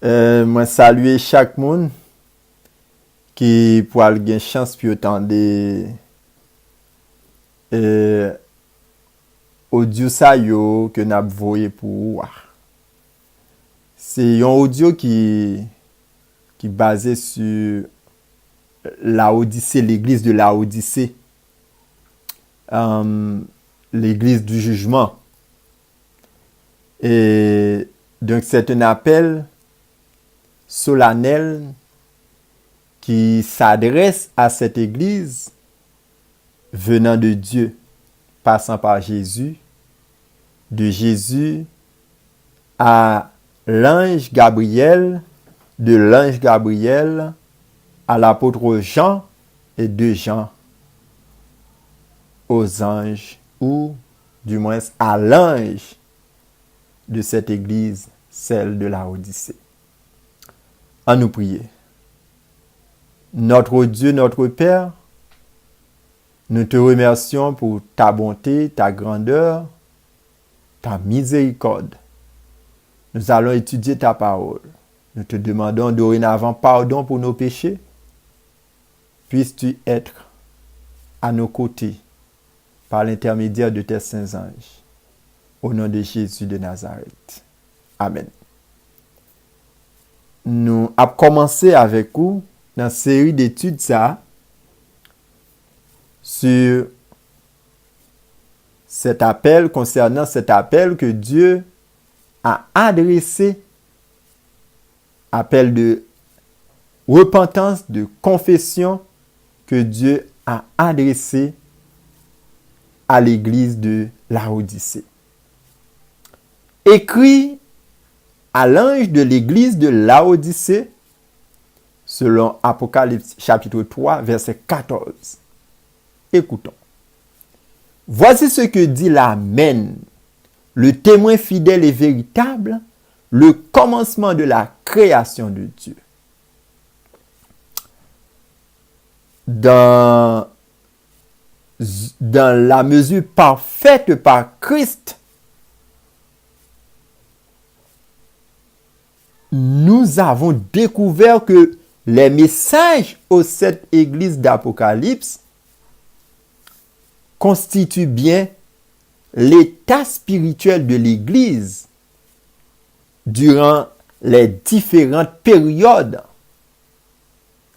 Moi saluer chaque monde qui pour avoir chance puis entendre euh, audio ça yo que n'a voyé pour. C'est un audio qui basé sur la Odyssée, l'église de la Odyssée, euh, l'église du jugement. Et donc c'est un appel solennel qui s'adresse à cette église venant de Dieu, passant par Jésus, de Jésus à l'ange Gabriel, de l'ange Gabriel à l'apôtre Jean et de Jean aux anges, ou du moins à l'ange de cette église, celle de la Odyssée. À nous prier. Notre Dieu, notre Père, nous te remercions pour ta bonté, ta grandeur, ta miséricorde. Nous allons étudier ta parole. Nous te demandons dorénavant pardon pour nos péchés. Puisses-tu être à nos côtés par l'intermédiaire de tes saints anges. Au nom de Jésus de Nazareth. Amen. Nous avons commencé avec vous dans une série d'études ça, sur cet appel, concernant cet appel que Dieu a adressé, appel de repentance, de confession que Dieu a adressé à l'église de Laodicée. Écrit à l'ange de l'église de Laodicée, selon Apocalypse chapitre 3, verset 14. Écoutons. Voici ce que dit l'Amen, le témoin fidèle et véritable, le commencement de la création de Dieu. Dans la mesure parfaite par Christ, nous avons découvert que les messages aux 7 églises d'Apocalypse constituent bien l'état spirituel de l'Église durant les différentes périodes,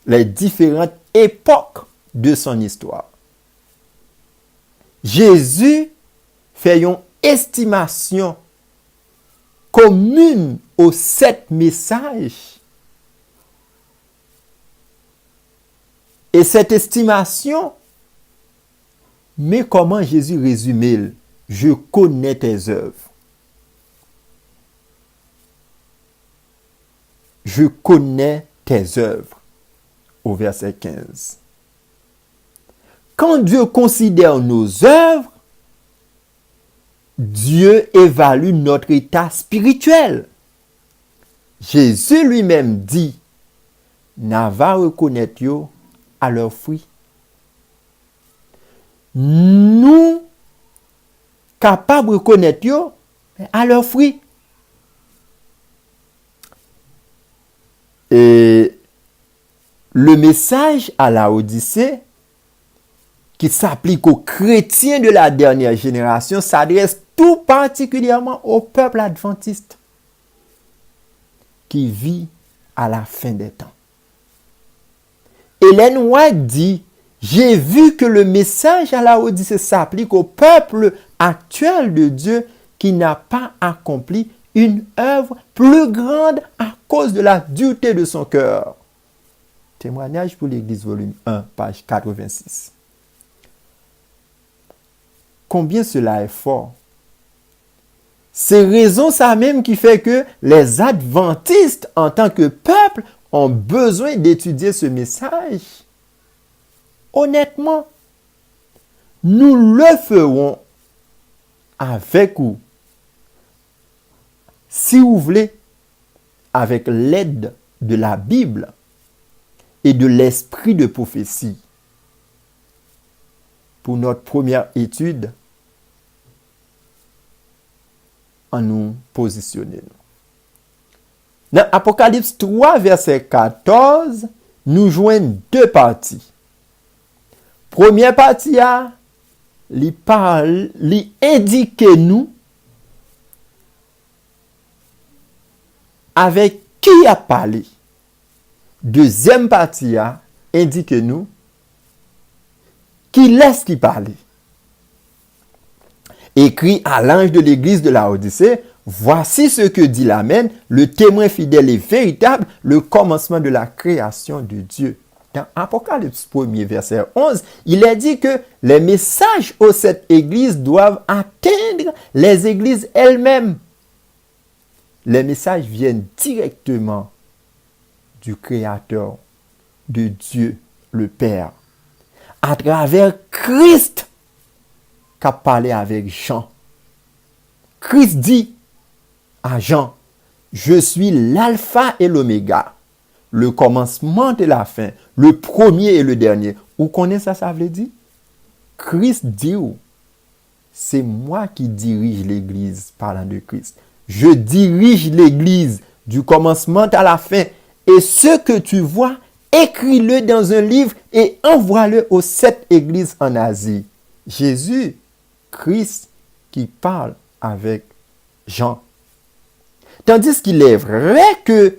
les différentes époques de son histoire. Jésus fait une estimation commune aux 7 messages. Et cette estimation, mais comment Jésus résume? Je connais tes œuvres. Je connais tes œuvres. Au verset 15. Quand Dieu considère nos œuvres, Dieu évalue notre état spirituel. Jésus lui-même dit, n'a va reconnaître yo à leurs fruits. Nous, capables de reconnaître yo à leurs fruits. Et le message à la Odyssée, qui s'applique aux chrétiens de la dernière génération, s'adresse tout particulièrement au peuple adventiste qui vit à la fin des temps. Ellen White dit, j'ai vu que le message à la Odyssée s'applique au peuple actuel de Dieu qui n'a pas accompli une œuvre plus grande à cause de la dureté de son cœur. Témoignage pour l'Église, volume 1, page 86. Combien cela est fort. C'est raison ça même qui fait que les adventistes, en tant que peuple, ont besoin d'étudier ce message. Honnêtement, nous le ferons avec vous. Si vous voulez, avec l'aide de la Bible et de l'esprit de prophétie. Pour notre première étude, en nous positionner. Dans Apocalypse 3, verset 14, nous joignons deux parties. Première partie, il parle, il indique nous avec qui a parlé. Deuxième partie, indique nous qui laisse qui parler. Écrit à l'ange de l'église de Laodicée, voici ce que dit l'Amen, le témoin fidèle et véritable, le commencement de la création de Dieu. Dans Apocalypse 1er, verset 11, il est dit que les messages aux sept églises doivent atteindre les églises elles-mêmes. Les messages viennent directement du Créateur, de Dieu, le Père, à travers Christ, qui a parlé avec Jean. Christ dit à Jean, je suis l'alpha et l'oméga, le commencement et la fin, le premier et le dernier. Vous connaissez ça veut dire? Christ dit, c'est moi qui dirige l'église, parlant de Christ. Je dirige l'église du commencement à la fin. Et ce que tu vois, écris-le dans un livre et envoie-le aux 7 églises en Asie. Jésus, Christ, qui parle avec Jean. Tandis qu'il est vrai que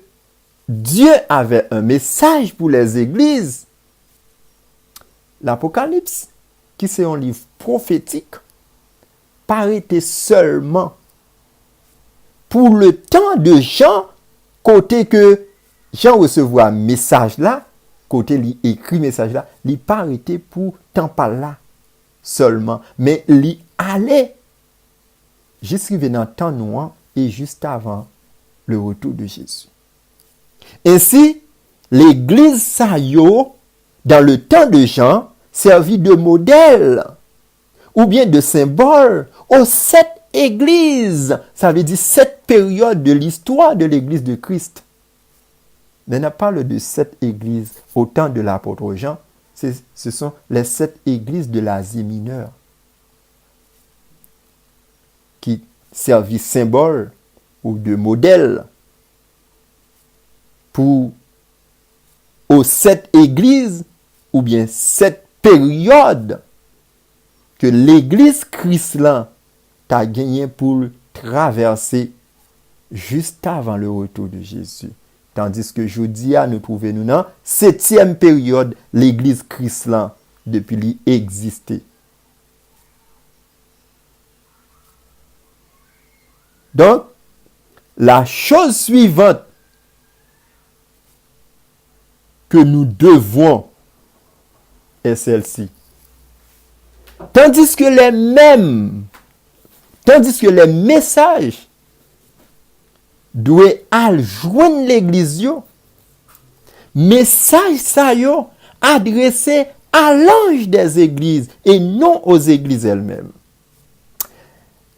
Dieu avait un message pour les églises, l'Apocalypse, qui c'est un livre prophétique, paraît seulement pour le temps de Jean, côté que Jean recevait un message là, côté il écrit message là, il paraît pour temps pas là seulement, mais il allait jusqu'à dans temps noir et juste avant le retour de Jésus. Ainsi, l'église Sayo, dans le temps de Jean, servit de modèle ou bien de symbole aux 7 églises. Ça veut dire 7 périodes de l'histoire de l'église de Christ. Mais on parle de 7 églises au temps de l'apôtre Jean. Ce sont les 7 églises de l'Asie mineure qui servit symbole ou de modèle pour aux 7 églises ou bien 7 périodes que l'église Christ-là t'a gagné pour traverser juste avant le retour de Jésus. Tandis que jeudi, nous trouvons dans 7e période l'église Christ-là depuis l'exister. Donc, la chose suivante que nous devons est celle-ci. Tandis que les messages doivent aller joindre l'église, message ça yo adressé à l'ange des églises et non aux églises elles-mêmes.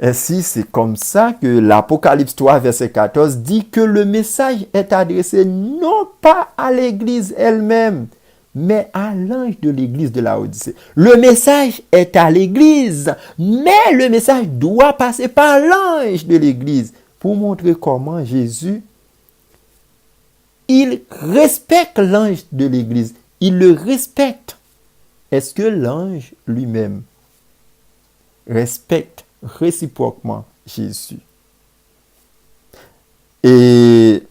Ainsi, c'est comme ça que l'Apocalypse 3, verset 14 dit que le message est adressé non pas à l'église elle-même, mais à l'ange de l'église de Laodicée. Le message est à l'église, mais le message doit passer par l'ange de l'église pour montrer comment Jésus, il respecte l'ange de l'église. Il le respecte. Est-ce que l'ange lui-même respecte réciproquement Jésus? Et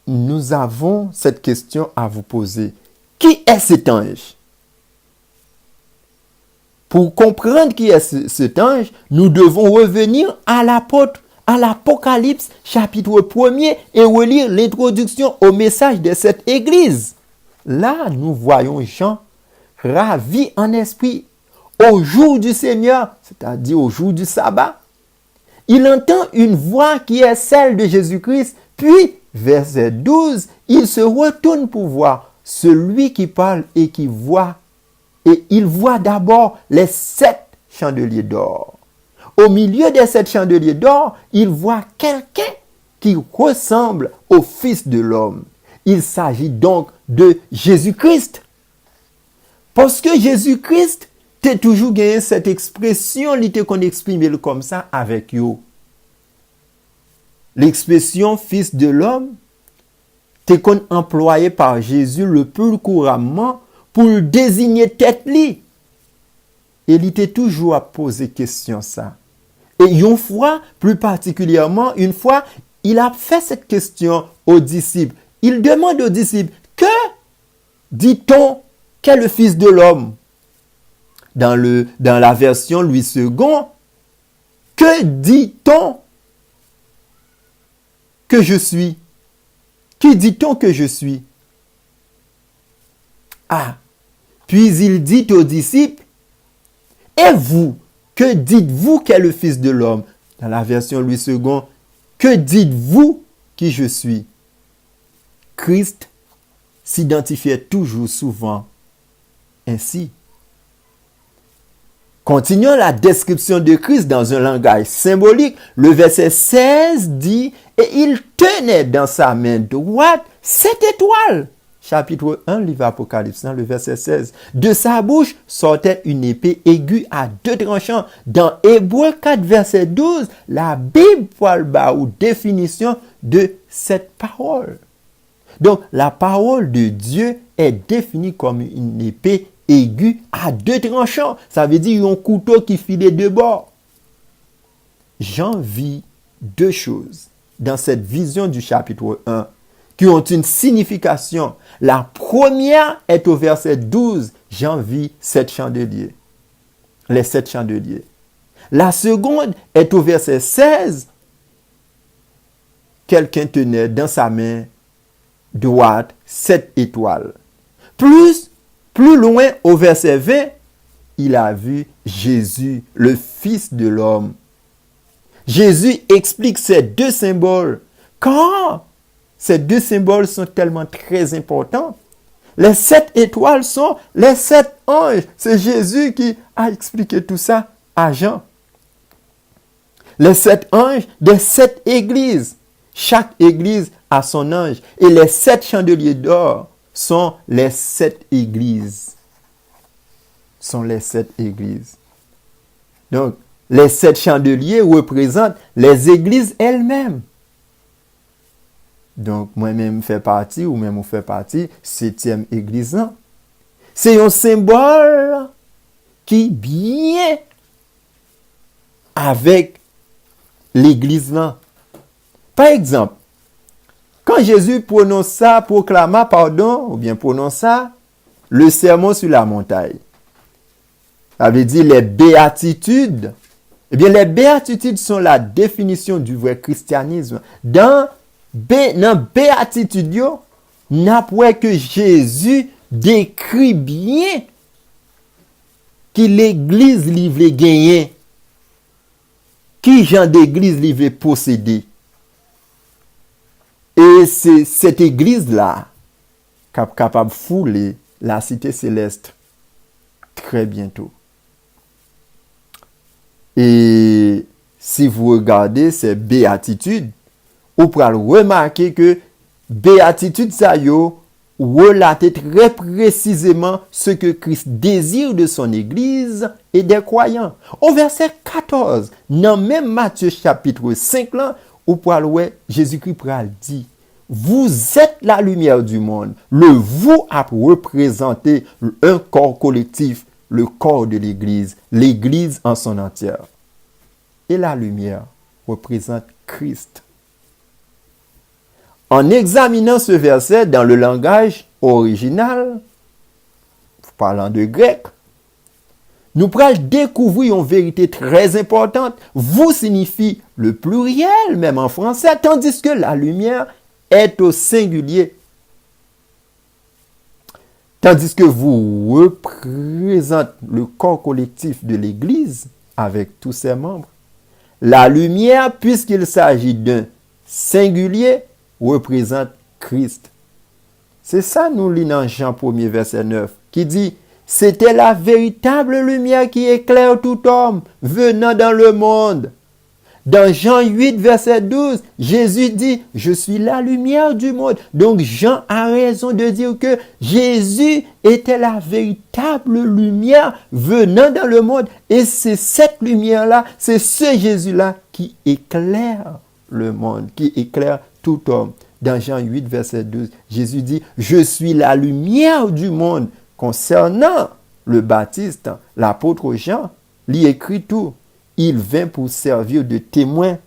nous avons cette question à vous poser. Qui est cet ange? Pour comprendre qui est cet ange, nous devons revenir à l'Apocalypse chapitre 1er et relire l'introduction au message de cette église. Là, nous voyons Jean ravi en esprit au jour du Seigneur, c'est-à-dire au jour du sabbat. Il entend une voix qui est celle de Jésus-Christ, puis, verset 12, il se retourne pour voir celui qui parle et qui voit. Et il voit d'abord les 7 chandeliers d'or. Au milieu des 7 chandeliers d'or, il voit quelqu'un qui ressemble au Fils de l'homme. Il s'agit donc de Jésus-Christ. Parce que Jésus-Christ, t'es toujours gagné cette expression, qu'on exprime comme ça avec you. l'expression fils de l'homme t'est qu'on employé par Jésus le plus couramment pour désigner tête li. Et il était toujours à poser question ça. Et une fois, plus particulièrement, une fois, il a fait cette question aux disciples. Il demande aux disciples, que dit-on qu'est le Fils de l'homme? Dans la version Louis II, que dit-on que je suis? Qui dit-on que je suis? Ah, puis il dit aux disciples, et vous, que dites-vous qu'est le Fils de l'homme? Dans la version Louis II, que dites-vous qui je suis? Christ s'identifiait toujours souvent ainsi. Continuons la description de Christ dans un langage symbolique. Le verset 16 dit, et il tenait dans sa main droite 7 étoiles. Chapitre 1, livre Apocalypse, le verset 16. De sa bouche sortait une épée aiguë à 2 tranchants. Dans Hébreux 4, verset 12, la Bible parle ou définition de cette parole. Donc, la parole de Dieu est définie comme une épée aiguë à 2 tranchants. Ça veut dire un couteau qui filait de bord. J'en vis 2 choses dans cette vision du chapitre 1 qui ont une signification. La première est au verset 12. J'en vis 7 chandeliers. Les 7 chandeliers. La seconde est au verset 16. Quelqu'un tenait dans sa main droite 7 étoiles. Plus loin, au verset 20, il a vu Jésus, le Fils de l'homme. Jésus explique ces 2 symboles. Quand ces 2 symboles sont tellement très importants. Les 7 étoiles sont les 7 anges. C'est Jésus qui a expliqué tout ça à Jean. Les 7 anges des 7 églises. Chaque église a son ange. Et les 7 chandeliers d'or sont les 7 églises. Sont les 7 églises. Donc, les 7 chandeliers représentent les églises elles-mêmes. Donc, moi-même fais partie, ou même on fait partie, 7e église. C'est un symbole qui vient avec l'église là. Par exemple, quand Jésus proclama, ou bien prononça le sermon sur la montagne, ça veut dire les béatitudes. Eh bien, les béatitudes sont la définition du vrai christianisme. Dans béatitude, n'a pas que Jésus décrit bien qui l'église livre gagner, qui genre d'église livre posséder. Et c'est cette église-là capable de fouler la cité céleste très bientôt. Et si vous regardez ces béatitudes, vous pourrez remarquer que béatitude ça yo relate très précisément ce que Christ désire de son église et des croyants. Au verset 14, dans même Matthieu chapitre 5 là, vous pourrez voir Jésus-Christ dit, vous êtes la lumière du monde. Le vous a représenté un corps collectif, le corps de l'église en son entière. Et la lumière représente Christ. En examinant ce verset dans le langage original, parlant de grec, nous pourrons découvrir une vérité très importante. Vous signifie le pluriel, même en français, tandis que la lumière est au singulier. Tandis que vous représentez le corps collectif de l'Église avec tous ses membres. La lumière, puisqu'il s'agit d'un singulier, représente Christ. C'est ça, nous lisons dans Jean 1er, verset 9, qui dit, c'était la véritable lumière qui éclaire tout homme venant dans le monde. Dans Jean 8, verset 12, Jésus dit, je suis la lumière du monde. Donc Jean a raison de dire que Jésus était la véritable lumière venant dans le monde. Et c'est cette lumière-là, c'est ce Jésus-là qui éclaire le monde, qui éclaire tout homme. Dans Jean 8, verset 12, Jésus dit, « Je suis la lumière du monde. » Concernant le Baptiste, l'apôtre Jean, lui écrit tout. Il vint pour servir de témoin,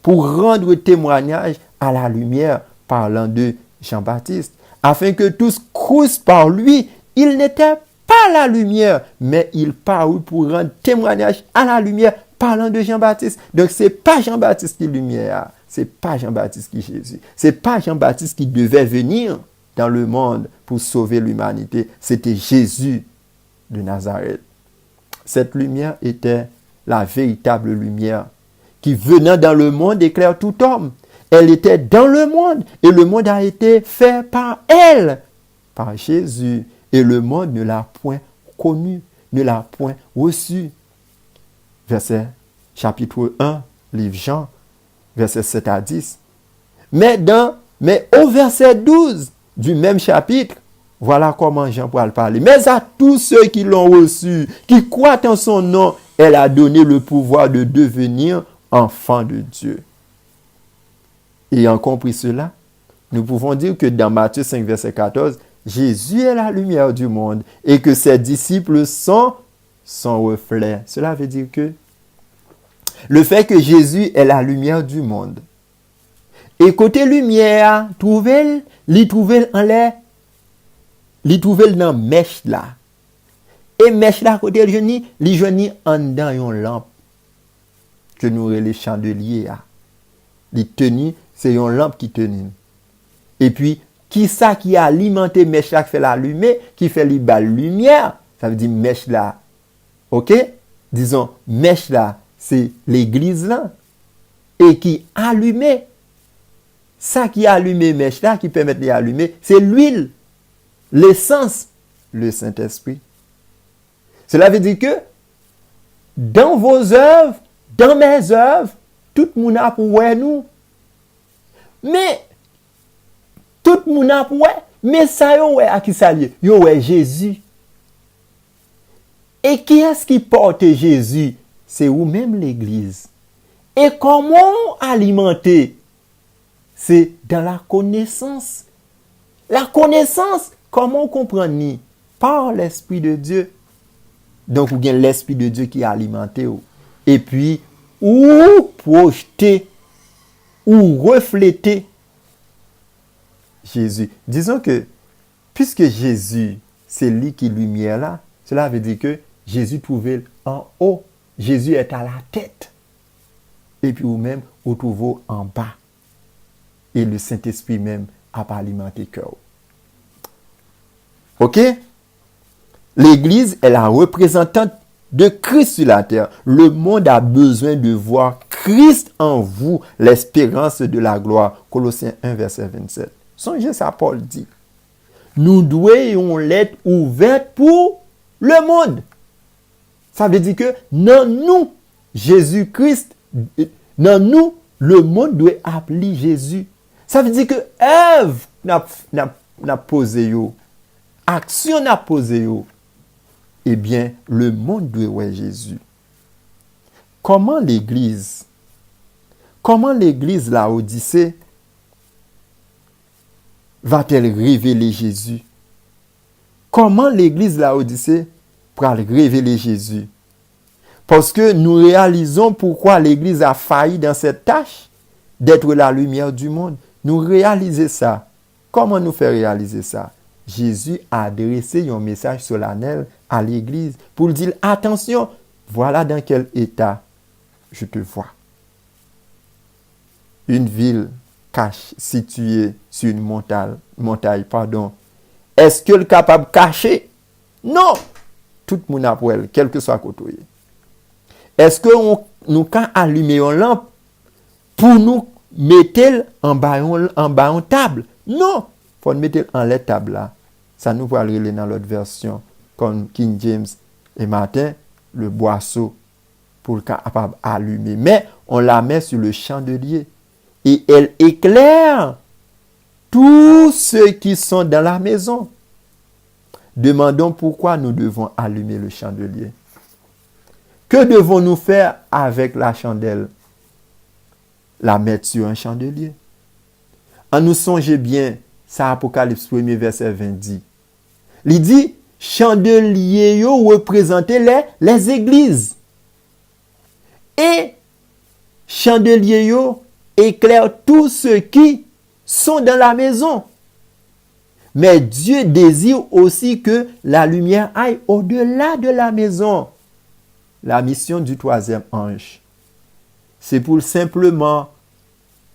pour rendre témoignage à la lumière, parlant de Jean-Baptiste, afin que tous crussent par lui. Il n'était pas la lumière, mais il parut pour rendre témoignage à la lumière, parlant de Jean-Baptiste. Donc, ce n'est pas Jean-Baptiste qui est lumière, ce n'est pas Jean-Baptiste qui est Jésus. Ce n'est pas Jean-Baptiste qui devait venir dans le monde pour sauver l'humanité. C'était Jésus de Nazareth. Cette lumière était la véritable lumière qui, venant dans le monde, éclaire tout homme. Elle était dans le monde et le monde a été fait par elle, par Jésus. Et le monde ne l'a point connue, ne l'a point reçue. Verset chapitre 1, livre Jean, verset 7 à 10. Mais au verset 12 du même chapitre, voilà comment Jean pourra le parler. Mais à tous ceux qui l'ont reçu, qui croient en son nom, elle a donné le pouvoir de devenir enfants de Dieu. Ayant compris cela, nous pouvons dire que dans Matthieu 5, verset 14, Jésus est la lumière du monde et que ses disciples sont son reflet. Cela veut dire que le fait que Jésus est la lumière du monde. Et côté lumière, li trouvel en l'air, li trouvel dans mèche là. Et mèche là côté li joni en dans yon lampe que nous relè chandelier a. Li tenu, c'est yon lampe qui tenu. Et puis qui ça qui a alimenté mèche là qui fait l'allumer, qui fait li bal lumière, ça veut dire mèche là. OK? Disons mèche là, c'est l'église là et qui allumait. Ça qui a allumé mèche là, qui permet de allumer, c'est l'huile, l'essence, le Saint-Esprit. Cela veut dire que dans vos œuvres, dans mes œuvres, tout le monde a pour nous. Mais tout le monde a pour mais ça yo à qui ça lié? Yo Jésus. Et qui est-ce qui porte Jésus? C'est vous-même l'église. Et comment alimenter? C'est dans la connaissance. La connaissance, comment comprendre? Par l'Esprit de Dieu. Donc, vous avez l'Esprit de Dieu qui est alimenté. Et puis, ou projeter, ou refléter Jésus. Disons que, puisque Jésus, c'est lui qui est lumière là, cela veut dire que Jésus trouvait en haut. Jésus est à la tête. Et puis, vous-même, vous trouvez en bas. Et le Saint-Esprit même a pas alimenté le cœur. OK? L'Église est la représentante de Christ sur la terre. Le monde a besoin de voir Christ en vous, l'espérance de la gloire. Colossiens 1, verset 27. Songez ça, Paul dit. Nous devons l'être ouverte pour le monde. Ça veut dire que dans nous, Jésus-Christ, dans nous, le monde doit appeler Jésus. Ça veut dire que œuvre n'a posé yo, action n'a posé yo. Eh bien, le monde doit voir Jésus. Comment l'église, la Odyssée, va-t-elle révéler Jésus? Comment l'église, la Odyssée, pourra révéler Jésus? Parce que nous réalisons pourquoi l'église a failli dans cette tâche d'être la lumière du monde. Nous réalisons ça. Comment nous faire réaliser ça? Jésus a adressé un message solennel à l'église pour dire, attention, voilà dans quel état je te vois. Une ville située sur une montagne, est-ce qu'elle est capable de cacher? Non! Tout le monde a pour elle, quel que soit côté. Est-ce que nous quand allumer une lampe pour nous mettre en bas en table? Non! Faut mettre en la table là. Ça nous va relire dans l'autre version comme King James et Martin, le boisseau pour le capable allumer. Mais on la met sur le chandelier et elle éclaire tous ceux qui sont dans la maison. Demandons pourquoi nous devons allumer le chandelier. Que devons-nous faire avec la chandelle? la mettre sur un chandelier. En nous songe bien, ça Apocalypse 1er verset 20 dit. Il dit, chandelier yo représentait les églises. Et chandelier yo éclaire tous ceux qui sont dans la maison. Mais Dieu désire aussi que la lumière aille au-delà de la maison. La mission du troisième ange, c'est pour simplement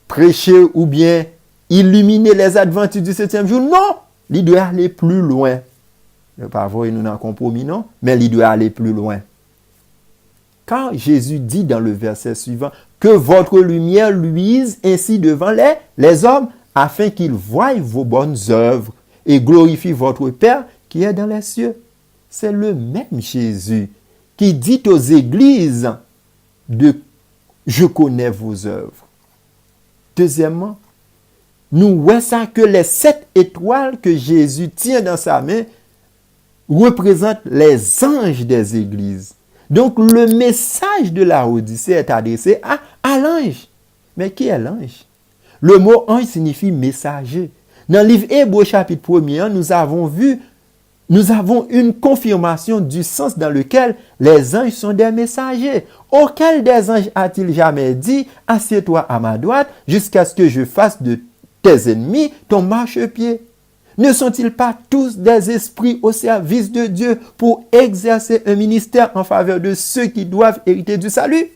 prêcher ou bien illuminer les adventus du septième jour. Non, il doit aller plus loin. Ne pas voir nous en compromis, non, mais il doit aller plus loin. Quand Jésus dit dans le verset suivant que votre lumière luise ainsi devant les hommes, afin qu'ils voient vos bonnes œuvres et glorifient votre Père qui est dans les cieux. C'est le même Jésus qui dit aux églises de « Je connais vos œuvres ». Deuxièmement, nous voyons ça que les 7 étoiles que Jésus tient dans sa main représentent les anges des églises. Donc, le message de la Odyssée est adressé à l'ange. Mais qui est l'ange? Le mot ange signifie messager. Dans le livre Hébreux chapitre 1er, nous avons une confirmation du sens dans lequel les anges sont des messagers. Auquel des anges a-t-il jamais dit « Assieds-toi à ma droite jusqu'à ce que je fasse de tes ennemis ton marchepied » Ne sont-ils pas tous des esprits au service de Dieu pour exercer un ministère en faveur de ceux qui doivent hériter du salut?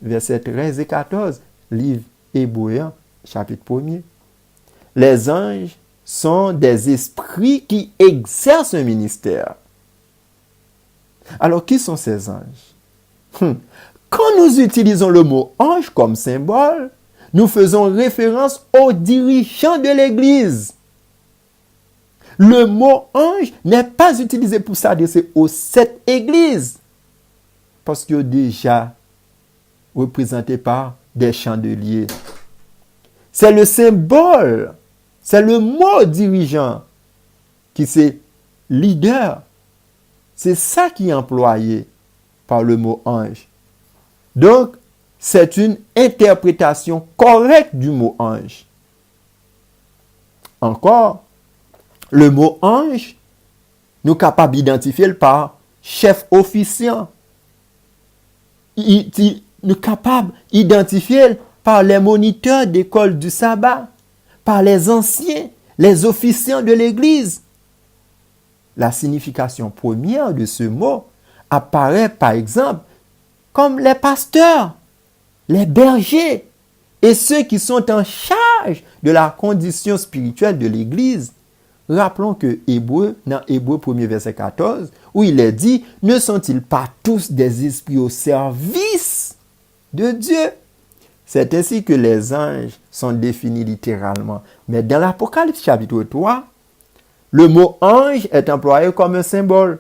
Versets 13 et 14, livre Hébreux, chapitre 1er. Les anges sont des esprits qui exercent un ministère. Alors, qui sont ces anges? Quand nous utilisons le mot ange comme symbole, nous faisons référence aux dirigeants de l'Église. Le mot ange n'est pas utilisé pour s'adresser aux 7 églises, parce qu'il est déjà représenté par des chandeliers. C'est le symbole, c'est le mot dirigeant qui c'est leader. C'est ça qui est employé par le mot ange. Donc, c'est une interprétation correcte du mot ange. Encore, le mot ange, nous sommes capables d'identifier par chef officiant. Nous sommes capables d'identifier par les moniteurs d'école du sabbat, par les anciens, les officiants de l'Église. La signification première de ce mot apparaît par exemple comme les pasteurs, les bergers et ceux qui sont en charge de la condition spirituelle de l'Église. Rappelons que dans Hébreux 1er verset 14, où il est dit, ne sont-ils pas tous des esprits au service de Dieu? C'est ainsi que les anges sont définis littéralement. Mais dans l'Apocalypse chapitre 3, le mot ange est employé comme un symbole.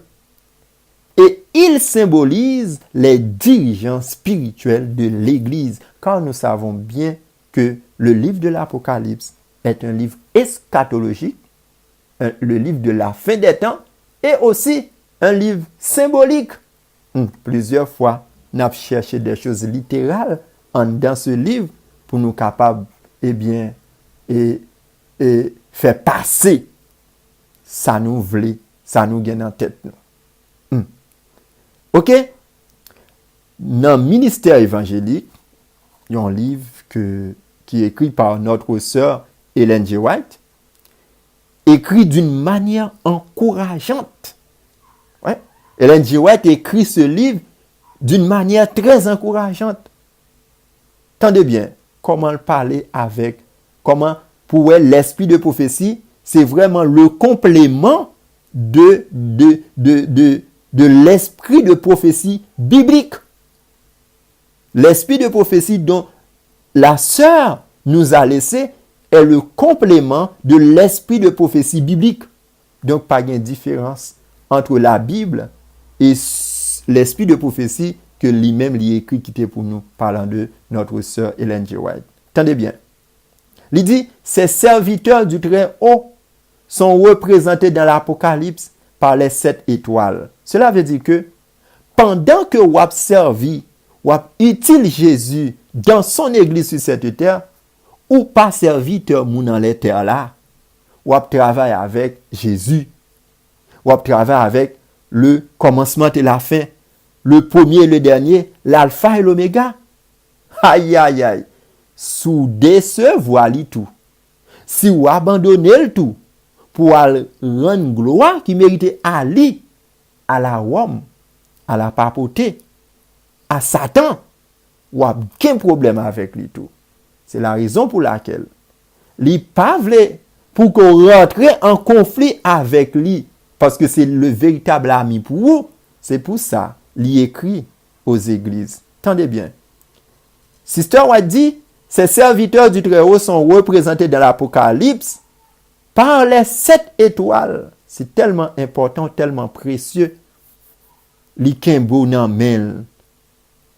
Et il symbolise les dirigeants spirituels de l'Église. Car nous savons bien que le livre de l'Apocalypse est un livre eschatologique, le livre de la fin des temps, et aussi un livre symbolique. Plusieurs fois, nous avons cherché des choses littérales dans ce livre pour nous capables, et faire passer ça nous voulait, ça nous gagne en tête. Ok? Dans le ministère évangélique, il y a un livre qui est écrit par notre sœur Ellen G. White, écrit d'une manière encourageante. Ouais. Ellen G. White écrit ce livre d'une manière très encourageante. Tendez bien, comment parler comment pour elle, l'esprit de prophétie, c'est vraiment le complément de l'esprit de prophétie biblique. L'esprit de prophétie dont la sœur nous a laissé est le complément de l'esprit de prophétie biblique. Donc, pas de différence entre la Bible et l'esprit de prophétie que lui-même lui écrit qui était pour nous, parlant de notre sœur Ellen G. White. Attendez bien. Il dit, ces serviteurs du Très-Haut sont représentés dans l'Apocalypse par les 7 étoiles. Cela veut dire que pendant que vous avez servi, vous avez utilisé Jésus dans son église sur cette terre, ou pas serviteur moun dans les terres là, ou travaille avec Jésus, ou travaille avec le commencement et la fin, le premier et le dernier, l'alpha et l'oméga. Aïe, aïe, aïe. Sous décevoir tout. Si vous abandonnez le tout pour rendre gloire qui méritait à lui, à la Rome, à la papauté, à Satan, ou a aucun problème avec lui tout. C'est la raison pour laquelle il pas voulait pour qu'on rentre en conflit avec lui parce que c'est le véritable ami pour vous. C'est pour ça qu'il écrit aux églises. Tendez bien. Sister White dit, ces serviteurs du Très-Haut sont représentés dans l'Apocalypse par les 7 étoiles. C'est tellement important, tellement précieux. Li kembo nan men,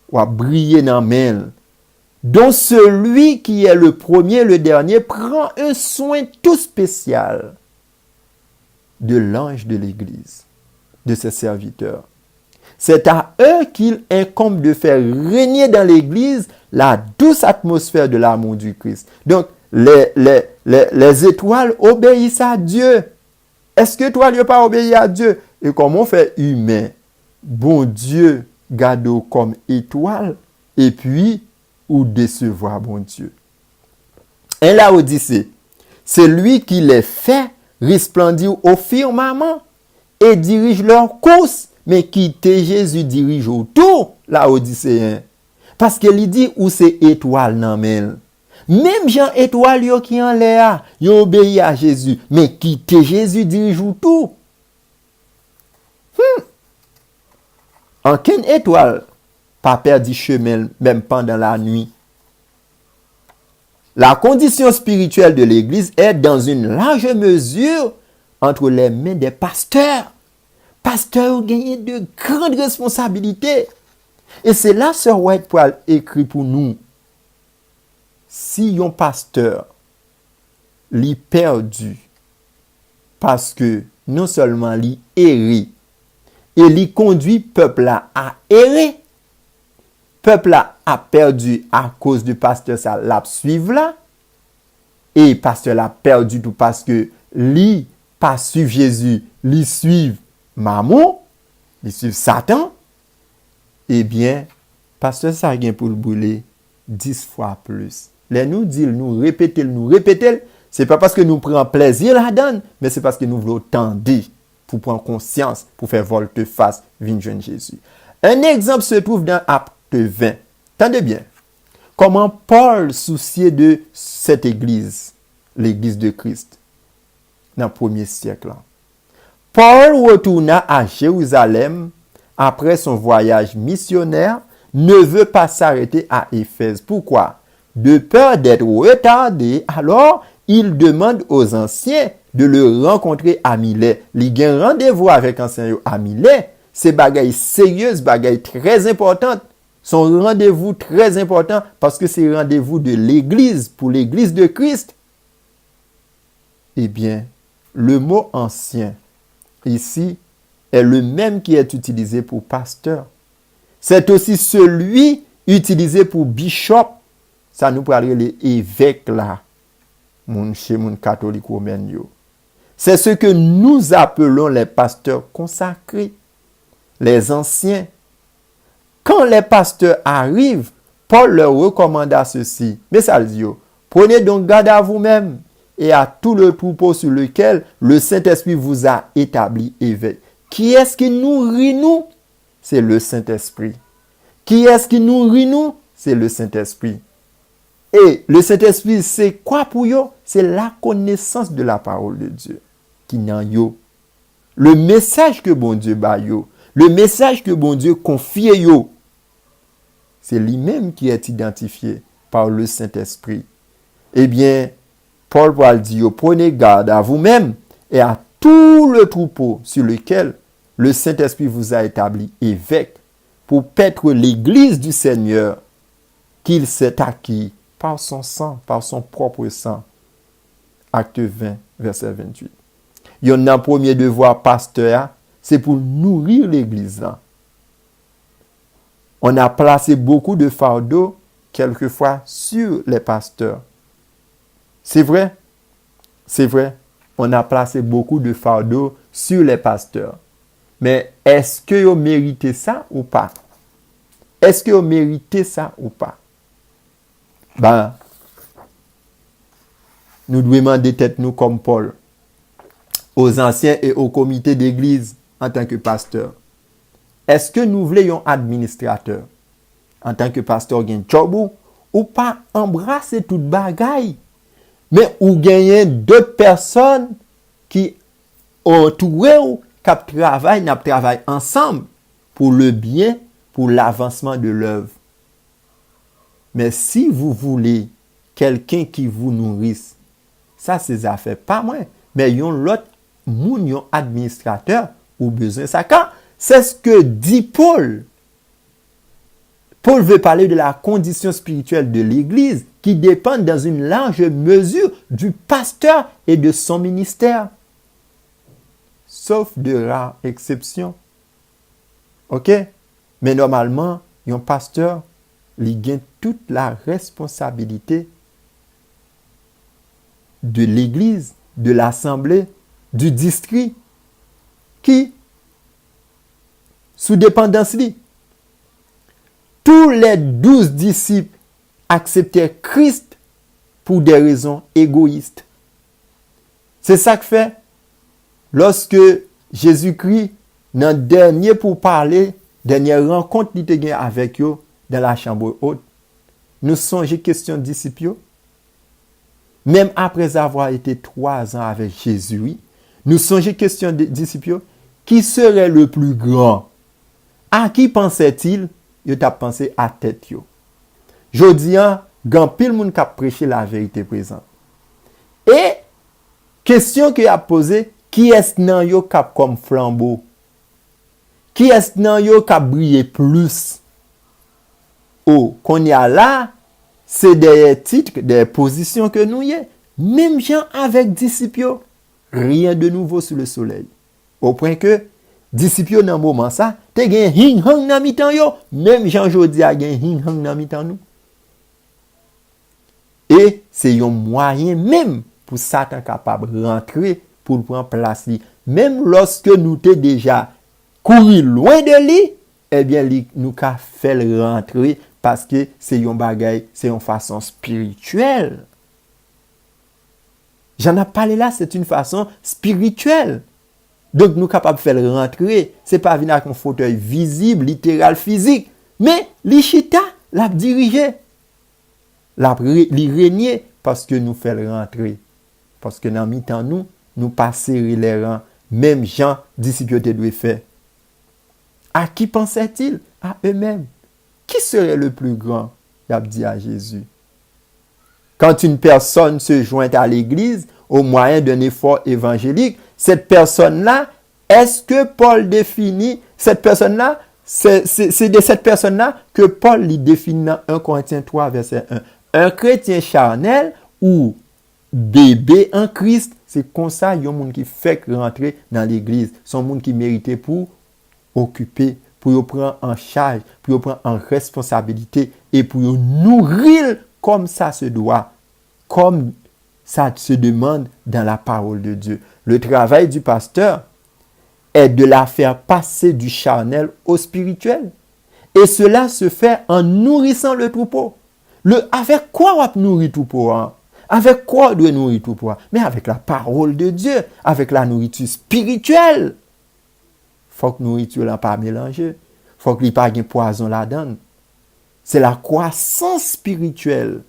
ou a briller nan men, dont celui qui est le premier, le dernier, prend un soin tout spécial de l'ange de l'Église, de ses serviteurs. C'est à eux qu'il incombe de faire régner dans l'Église la douce atmosphère de l'amour du Christ. Donc, les étoiles obéissent à Dieu. Est-ce que toi, tu n'as pas obéi à Dieu? Et comment on fait humain? Bon Dieu, garde comme étoile, et puis, ou décevoir bon Dieu. Et la Odyssée, c'est lui qui les fait resplendir au firmament et dirige leur course, mais qui Jésus dirige autour, la Odyssée. Parce qu'il dit où c'est étoile nan men. Même Jean étoile yo qui en l'air, yo obéi à Jésus, mais qui Jésus dirige autour. Aucune étoile pas perdu chemin même pendant la nuit. La condition spirituelle de l'Église est dans une large mesure entre les mains des pasteurs. Pasteurs ont gagné de grandes responsabilités. Et c'est là Sœur White Poile écrit pour nous. Si un pasteur l'y perdu parce que non seulement l'y erré, et l'y conduit peuple à errer, peuple a perdu à cause du pasteur ça l'a suivre là, et pasteur l'a perdu tout parce que l'y pas suivre Jésus, l'y suivre Maman, l'y suivre Satan, eh bien, pasteur ça gain pour le brûler 10 fois plus. Les nous dit, nous répéter, c'est pas parce que nous prenons plaisir là-dedans, mais c'est parce que nous voulons tendre pour prendre conscience, pour faire volte-face, vin jeune Jésus. Un exemple se trouve dans Acte 20. Tendez bien. Comment Paul souciait de cette église, l'église de Christ, dans le premier siècle. Paul retourna à Jérusalem après son voyage missionnaire, ne veut pas s'arrêter à Éphèse. Pourquoi? De peur d'être retardé, alors il demande aux anciens de le rencontrer à Milet. Il y a un rendez-vous avec ancien à Milet. C'est bagaille sérieuse, bagaille très importante. Son rendez-vous très important parce que c'est rendez-vous de l'église, pour l'église de Christ. Eh bien, le mot ancien, ici, est le même qui est utilisé pour pasteur. C'est aussi celui utilisé pour bishop. Ça nous parle les évêques là, chez mon catholique romain. C'est ce que nous appelons les pasteurs consacrés, les anciens. Quand les pasteurs arrivent, Paul leur recommanda ceci. Mais ça le dit, prenez donc garde à vous-même et à tout le troupeau sur lequel le Saint-Esprit vous a établi évêque. Qui est-ce qui nourrit nous? C'est le Saint-Esprit. Qui est-ce qui nourrit nous? C'est le Saint-Esprit. Et le Saint-Esprit, c'est quoi pour yo? C'est la connaissance de la parole de Dieu. Qui nan yo. Le message que bon Dieu ba yo. Le message que bon Dieu confie yo. C'est lui-même qui est identifié par le Saint-Esprit. Eh bien, Paul dit yo, prenez garde à vous-même et à tout le troupeau sur lequel le Saint-Esprit vous a établi évêque pour paître l'église du Seigneur qu'il s'est acquis par son sang, par son propre sang. Acte 20, verset 28. Il y en a un premier devoir pasteur, c'est pour nourrir l'église. On a placé beaucoup de fardeaux quelquefois sur les pasteurs. C'est vrai, on a placé beaucoup de fardeau sur les pasteurs. Mais est-ce que vous méritez ça ou pas? Est-ce que vous méritez ça ou pas? Ben, nous devons demander tête nous comme Paul, aux anciens et au comité d'église en tant que pasteur. Est-ce que nous voulons un administrateur en tant que pasteur gen job ou pas embrasser toute bagaille, mais ou gagner d'autres personnes qui entourent ou qui travaillent ensemble pour le bien, pour l'avancement de l'œuvre. Mais si vous voulez quelqu'un qui vous nourrisse, ça c'est affaire pas moi, mais yon l'autre moun yon administrateur ou besoin ça quand c'est ce que dit Paul. Paul veut parler de la condition spirituelle de l'Église qui dépend dans une large mesure du pasteur et de son ministère. Sauf de rares exceptions. OK? Mais normalement, un pasteur, il gagne toute la responsabilité de l'Église, de l'Assemblée, du district, qui, sous dépendance li. Tous les 12 disciples acceptèrent Christ pour des raisons égoïstes. C'est ça que fait lorsque Jésus-Christ, dans le dernier pourparler, dernière rencontre qu'il était avec eux dans la chambre haute, nous songeons question de disciples. Même après avoir été 3 ans avec Jésus, nous songeons question de disciples. Qui serait le plus grand? À qui pensait-il? Il a pensé à tête yo. Jodi an, gan pile moun k'ap prêcher la vérité présente. Et question que a posé, qui est nan yo k'ap comme flambeau? Qui est nan yo k'ap briller plus? Oh, qu'on y a là, c'est des titres, des positions que nous y est. Même gens avec disciples, rien de nouveau sous le soleil. Au point que disciples dans moment ça, te gen hing hang nan mitan yo, même Jean jodi a gen hing hang nan mitan nous. Et c'est un moyen même pour Satan capable de rentrer pour prendre place li. Même lorsque nous t'es déjà couru loin de lui, eh bien nous ka fait rentrer parce que c'est un bagay, c'est une façon spirituelle. J'en ai parlé là, c'est une façon spirituelle. Donc, nous sommes capables de faire rentrer. Ce n'est pas venir avec un fauteuil visible, littéral, physique. Mais, l'Ichita l'a dirigé. L'a régné parce que nous faisons rentrer. Parce que dans le mi-temps, nous passons les rangs. Même Jean, disciples doivent faire. À qui pensait-il? À eux-mêmes. Qui serait le plus grand? Il a dit à Jésus. Quand une personne se joint à l'église au moyen d'un effort évangélique, cette personne-là, est-ce que Paul définit cette personne-là? C'est de cette personne-là que Paul lui définit dans 1 Corinthiens 3, verset 1. Un chrétien charnel ou bébé en Christ, c'est comme ça, il y a un monde qui fait rentrer dans l'église. C'est un monde qui méritait pour occuper, pour prendre en charge, pour prendre en responsabilité et pour nourrir comme ça se doit, comme ça se demande dans la parole de Dieu. Le travail du pasteur est de la faire passer du charnel au spirituel. Et cela se fait en nourrissant le troupeau. Avec quoi on nourrit le troupeau? Avec quoi on doit nourrir le troupeau? Mais avec la parole de Dieu, avec la nourriture spirituelle. Il faut que la nourriture n'est pas mélangée. Il faut qu'il n'y ait pas de poison là-dedans. C'est la croissance spirituelle.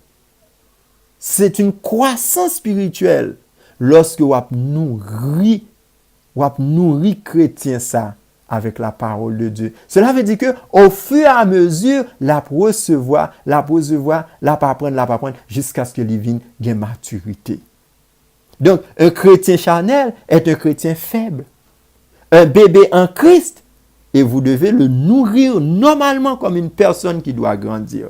C'est une croissance spirituelle. Lorsque vous nourrit chrétien ça avec la parole de Dieu. Cela veut dire que au fur et à mesure, la recevoir, la apprendre, jusqu'à ce que il vienne gagne maturité. Donc, un chrétien charnel est un chrétien faible. Un bébé en Christ, et vous devez le nourrir normalement comme une personne qui doit grandir.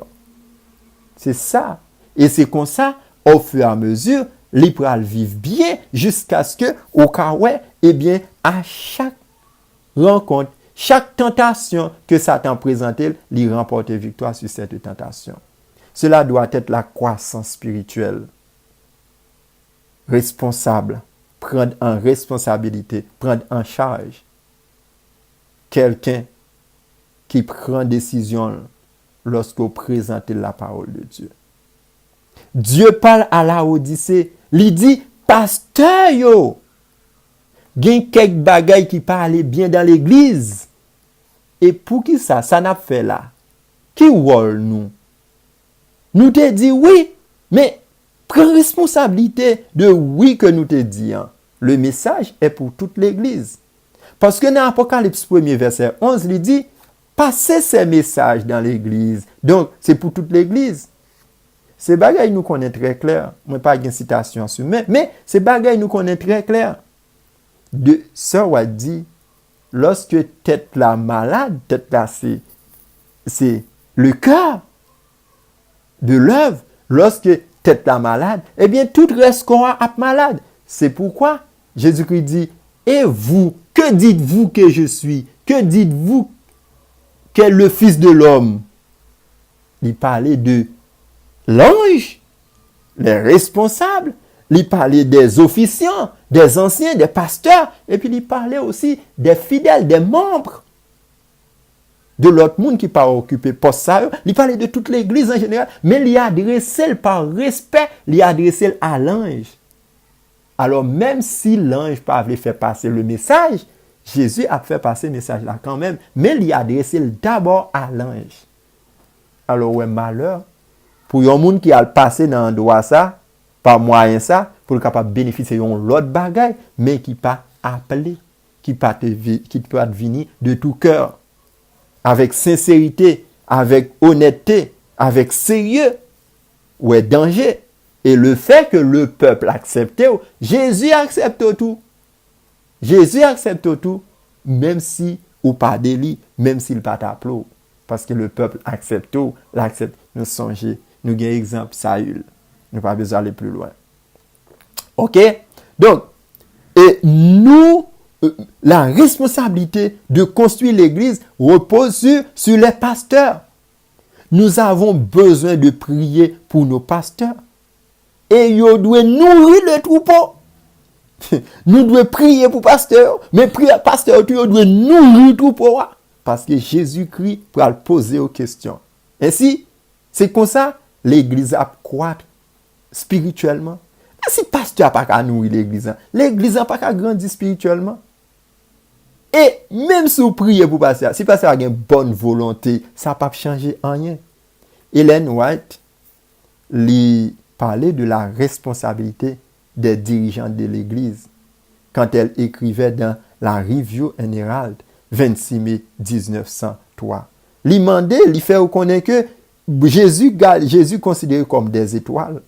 C'est ça. Et c'est comme ça, au fur et à mesure, les pral vivent bien jusqu'à ce que, au cas où, eh bien, à chaque rencontre, chaque tentation que Satan présente, il remporte victoire sur cette tentation. Cela doit être la croissance spirituelle. Responsable, prendre en responsabilité, prendre en charge. Quelqu'un qui prend décision lorsqu'on présente la parole de Dieu. Dieu parle à la Odyssée. Il dit, pasteur yo, gen quelques bagailles qui parlent bien dans l'église. Et pour qui ça n'a fait là? Qui rôle nous? Nous te dit oui, mais prends responsabilité de oui que nous te dit. Hein. Le message est pour toute l'église. Parce que dans Apocalypse 1er verset 11, il dit, passez ces messages dans l'église. Donc, c'est pour toute l'église. Ces bagailles nous connaissent très clair. Moi, pas une citation sur mais ces bagailles nous connaissent très clair. De ça, on dit, lorsque tête la malade, tête là, c'est le cœur de l'œuvre. Lorsque tête la malade, eh bien, tout reste corps à malade. C'est pourquoi Jésus-Christ dit, et vous, que dites-vous que je suis? Que dites-vous qu'est le Fils de l'homme? Il parlait de l'ange, les responsables, il parlait des officiants, des anciens, des pasteurs, et puis il parlait aussi des fidèles, des membres de l'autre monde qui pas occupé poste ça. Il parlait de toute l'église en général, mais il a adressé par respect, il a adressé à l'ange. Alors même si l'ange pas voulu faire passer le message, Jésus a fait passer le message là quand même, mais il a adressé d'abord à l'ange. Alors ouais, malheur pour un monde qui a passé dans un droit ça, par moyen ça, pour capable bénéficier de l'autre bagaille, mais qui pas appelé, qui peut venir de tout cœur, avec sincérité, avec honnêteté, avec sérieux, ou est danger. Et le fait que le peuple accepte, Jésus accepte tout. Jésus accepte tout, même si ou pas délit, même s'il pas t'applaud. Parce que le peuple accepte tout, l'accepte. Nous songez, nous avons un exemple, Saül. Nous pas besoin d'aller plus loin. Ok? Donc, et nous, la responsabilité de construire l'église repose sur les pasteurs. Nous avons besoin de prier pour nos pasteurs. Et ils doivent nourrir le troupeau. Nous devons prier pour pasteur, mais prier pasteur, tu dois nourrir le troupeau. Parce que Jésus-Christ va poser aux questions. Ainsi, c'est comme ça, l'église a croître spirituellement. Mais si pasteur n'a pas qu'à nourrir l'église, l'église n'a pas qu'à grandir spirituellement. Et même si vous priez pour pasteur, si pasteur a une bonne volonté, ça ne va pas changer rien. Ellen White lui parlait de la responsabilité des dirigeants de l'église quand elle écrivait dans la Review and Herald 26 mai 1903. Il demandait, il fait reconnaître que Jésus considéré comme des étoiles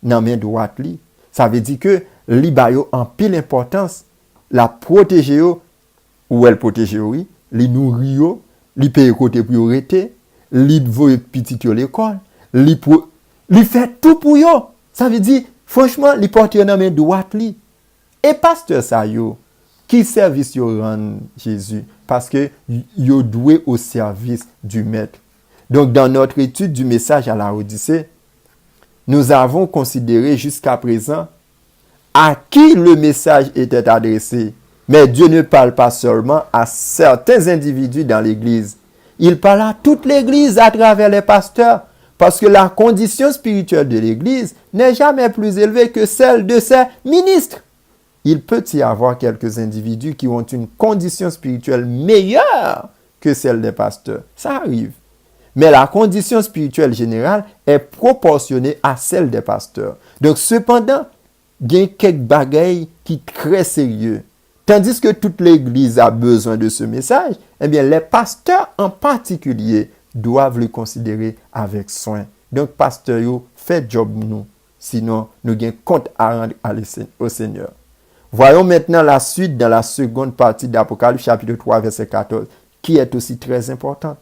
dans main droite li. Ça veut dire que li ba yo en pile importance la protéger ou elle protéger oui, li nourrir yo, li paye côté priorité, li voye petit yo l'école, li fait tout pour yo. Ça veut dire franchement, li porte dans main droite li. Et pasteur ça yo, qui service yo rend Jésus parce que yo doué au service du maître. Donc, dans notre étude du message à la Odyssée, nous avons considéré jusqu'à présent à qui le message était adressé. Mais Dieu ne parle pas seulement à certains individus dans l'Église. Il parle à toute l'Église à travers les pasteurs, parce que la condition spirituelle de l'Église n'est jamais plus élevée que celle de ses ministres. Il peut y avoir quelques individus qui ont une condition spirituelle meilleure que celle des pasteurs. Ça arrive. Mais la condition spirituelle générale est proportionnée à celle des pasteurs. Donc, cependant, il y a quelques bagailles qui sont très sérieux. Tandis que toute l'Église a besoin de ce message, eh bien, les pasteurs en particulier doivent le considérer avec soin. Donc, pasteur, faites job nous. Sinon, nous avons compte à rendre au Seigneur. Voyons maintenant la suite dans la seconde partie d'Apocalypse, chapitre 3, verset 14, qui est aussi très importante.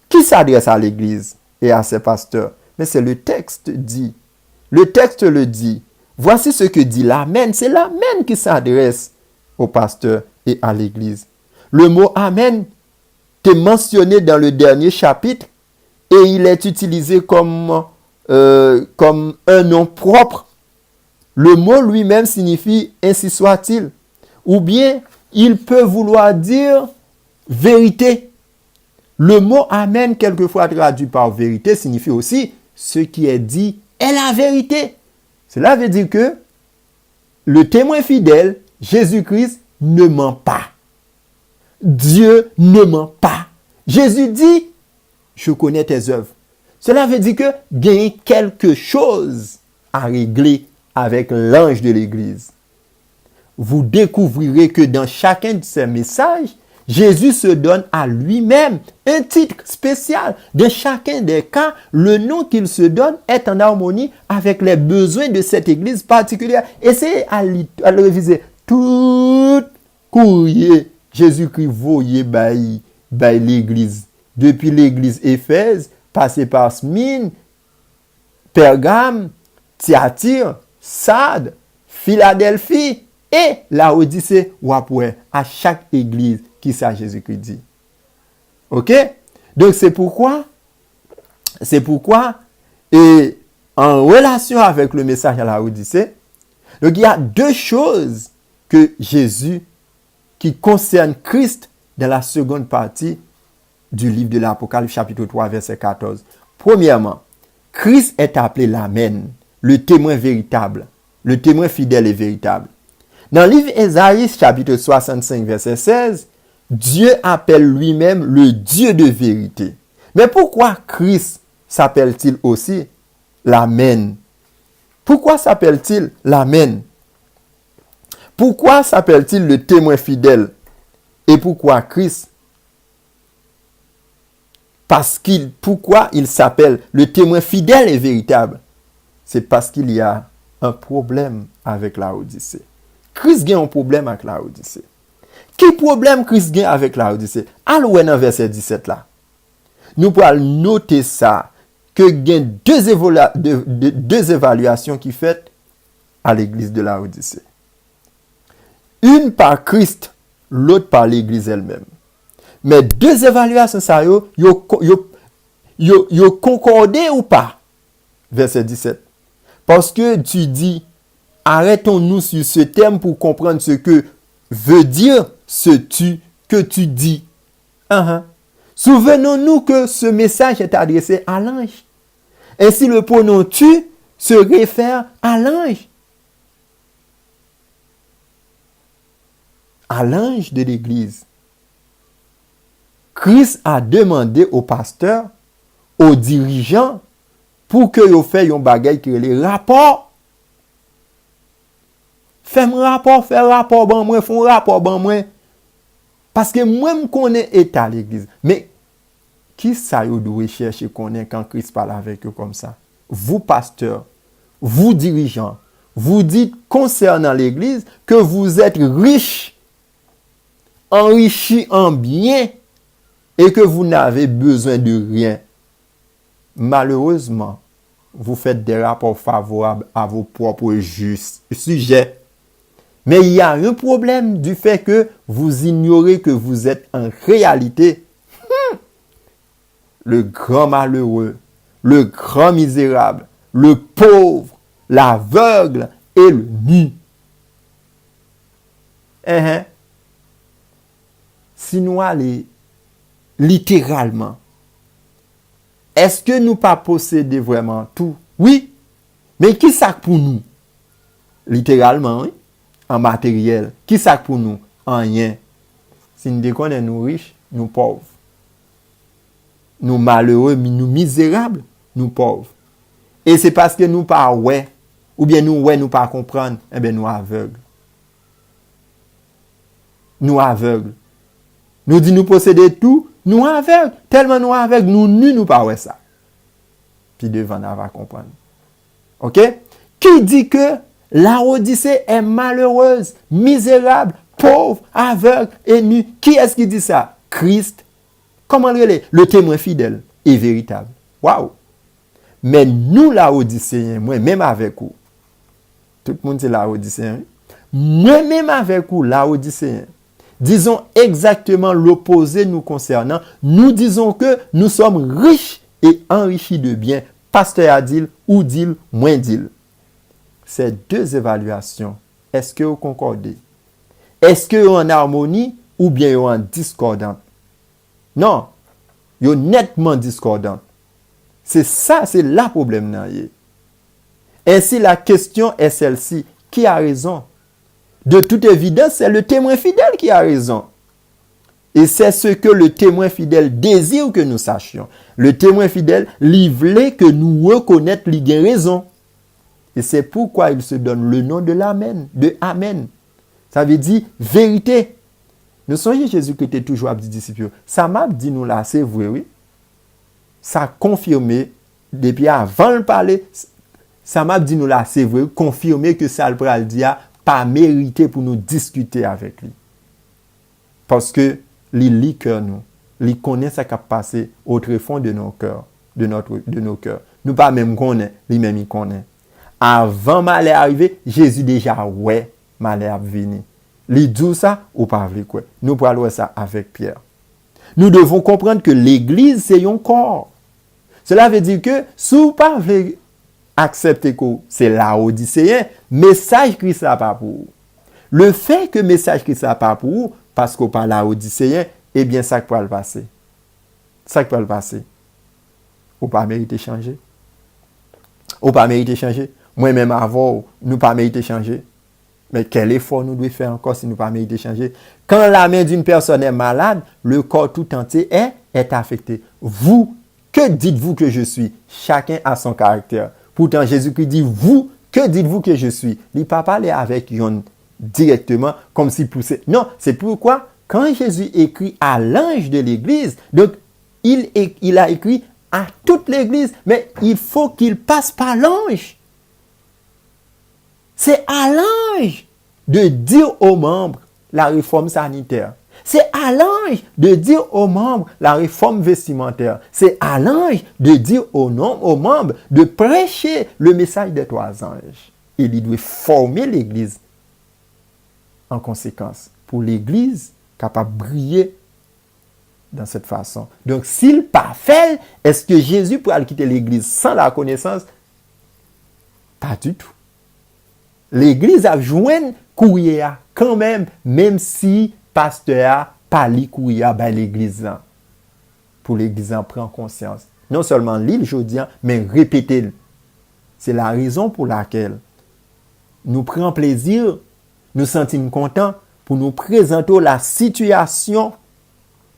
Qui s'adresse à l'Église et à ses pasteurs? Mais c'est le texte dit. Le texte le dit. Voici ce que dit l'Amen. C'est l'Amen qui s'adresse aux pasteurs et à l'Église. Le mot Amen est mentionné dans le dernier chapitre et il est utilisé comme comme un nom propre. Le mot lui-même signifie ainsi soit-il. Ou bien, il peut vouloir dire vérité. Le mot amen, quelquefois traduit par vérité, signifie aussi ce qui est dit est la vérité. Cela veut dire que le témoin fidèle, Jésus-Christ, ne ment pas. Dieu ne ment pas. Jésus dit, je connais tes œuvres. Cela veut dire que il y a quelque chose à régler avec l'ange de l'Église. Vous découvrirez que dans chacun de ces messages, Jésus se donne à lui-même un titre spécial. Dans chacun des cas, le nom qu'il se donne est en harmonie avec les besoins de cette Église particulière. Essayez à le réviser. Tout courrier Jésus-Christ voyait by l'Église. Depuis l'Église Éphèse, passé par Smyrne, Pergame, Thyatire, Sardes, Philadelphie et Laodicée ou après à chaque église qui ça Jésus-Christ dit. OK? Donc c'est pourquoi et en relation avec le message à Laodicée, donc il y a deux choses que Jésus qui concernent Christ dans la seconde partie du livre de l'Apocalypse chapitre 3 verset 14. Premièrement, Christ est appelé l'Amen, le témoin véritable, le témoin fidèle et véritable. Dans le livre Ésaïe chapitre 65 verset 16, Dieu appelle lui-même le Dieu de vérité. Mais pourquoi Christ s'appelle-t-il aussi l'Amen? Pourquoi s'appelle-t-il l'Amen? Pourquoi s'appelle-t-il le témoin fidèle? Et pourquoi Christ? Pourquoi il s'appelle le témoin fidèle et véritable? C'est parce qu'il y a un problème avec Laodicée. Christ a un problème avec Laodicée. Quel problème Christ a avec Laodicée? Allons dans verset 17 là. Nous pourrons noter ça, que il y a deux évaluations qui sont faites à l'église de Laodicée. Une par Christ, l'autre par l'église elle-même. Mais deux évaluations, ça yo concordé ou pas? Verset 17. Parce que tu dis, arrêtons-nous sur ce terme pour comprendre ce que veut dire que tu dis. Souvenons-nous que ce message est adressé à l'ange. Ainsi, le pronom tu se réfère à l'ange. À l'ange de l'église. Christ a demandé aux pasteurs, aux dirigeants, pour que vous fassiez un bagage qui est les rapports. Fais-moi rapport, ban moi, fais un rapport, ban moi. Parce que moi, je connais l'état de l'église. Mais, qui ça vous doit chercher connaître quand Christ parle avec eux comme ça? Vous, pasteurs, vous, dirigeants, vous dites concernant l'église que vous êtes riches, enrichis en biens, et que vous n'avez besoin de rien. Malheureusement, vous faites des rapports favorables à vos propres sujets. Mais il y a un problème du fait que vous ignorez que vous êtes en réalité le grand malheureux, le grand misérable, le pauvre, l'aveugle et le nu. Si nous allons littéralement, est-ce que nous pas posséder vraiment tout? Oui. Mais qui ça pour nous? Littéralement, oui. En matériel. Qui ça pour nous? En rien. Si nous déconnons, nous riches, nous pauvres. Nous malheureux, nous misérables, nous pauvres. Et c'est parce que nous pas ouais, ou bien nous pas comprendre, eh bien nous aveugles. Nous aveugles. Nous dit nous posséder tout, nous aveugles. Tellement nous aveugles, nous pas ouais ça. Puis devant, on va comprendre. OK? Qui dit que Laodicée est malheureuse, misérable, pauvre, aveugle et nue? Qui est-ce qui dit ça? Christ. Comment le témoin fidèle et véritable. Waouh! Mais nous, Laodicéens, moi-même avec vous, tout le monde c'est Laodicéen, moi-même avec vous, Laodicéens, disons exactement l'opposé nous concernant. Nous disons que nous sommes riches et enrichis de biens pasteur a dit, ou dit, moins dit. Ces deux évaluations, est-ce que vous concordez? Est-ce que vous en harmonie ou bien vous en discordante? Non, vous nettement discordante. C'est ça, c'est là le problème. Ainsi, la question est celle-ci. Qui a raison? De toute évidence, c'est le témoin fidèle qui a raison. Et c'est ce que le témoin fidèle désire que nous sachions. Le témoin fidèle, il voulait que nous reconnaissions qu'il a raison. Et c'est pourquoi il se donne le nom de l'Amen, de Amen. Ça veut dire vérité. Nous songez Jésus qui était toujours à des disciples. Ça m'a dit nous là, c'est vrai, oui. Ça a confirmé, depuis avant de parler, ça m'a dit nous là, c'est vrai, confirmé que ça le dit pas mérité pour nous discuter avec lui. Parce que il lit cœur nous, il connaît ce qui a passé au tréfonds de nos cœurs, de nos cœurs. Nous pas même connaît, lui-même il connaît. Avant malheur arrivé, Jésus déjà ouais, malheur venu. Il dit ça ou pas avec quoi. Nous parlons ça avec Pierre. Nous devons comprendre que l'église c'est un corps. Cela veut dire que si vous pas voulez accepter que c'est Laodicéen, message Christ là pas pour vous. Le fait que message Christ là pas pour vous parce qu'on parle Laodicéen, eh bien ça peut le passer. Ça peut le passer. Ou pas mériter changer. Ou pas mériter changer. Moi-même avant, nous pas mériter changer. Mais quel effort nous devons faire encore si nous pas mériter changer? Quand la main d'une personne est malade, le corps tout entier est affecté. Vous, que dites-vous que je suis? Chacun a son caractère. Pourtant, Jésus-Christ dit, vous, que dites-vous que je suis? Il ne pas parler avec Yon directement, comme s'il poussait. Non, c'est pourquoi, quand Jésus écrit à l'ange de l'église, donc, il a écrit à toute l'église, mais il faut qu'il passe par l'ange. C'est à l'ange de dire aux membres la réforme sanitaire. C'est à l'ange de dire aux membres la réforme vestimentaire. C'est à l'ange de dire aux membres de prêcher le message des trois anges. Et il doit former l'église en conséquence. Pour l'église capable de briller dans cette façon. Donc, s'il pas fait, est-ce que Jésus pourra quitter l'église sans la connaissance? Pas du tout. L'église a joint courrier quand même si pasteur a pas li courrier ben l'église là. Pour l'église en prend conscience. Non seulement l'île jodian, mais répéter. C'est la raison pour laquelle nous prenons plaisir, nous sentons contents pour nous présenter la situation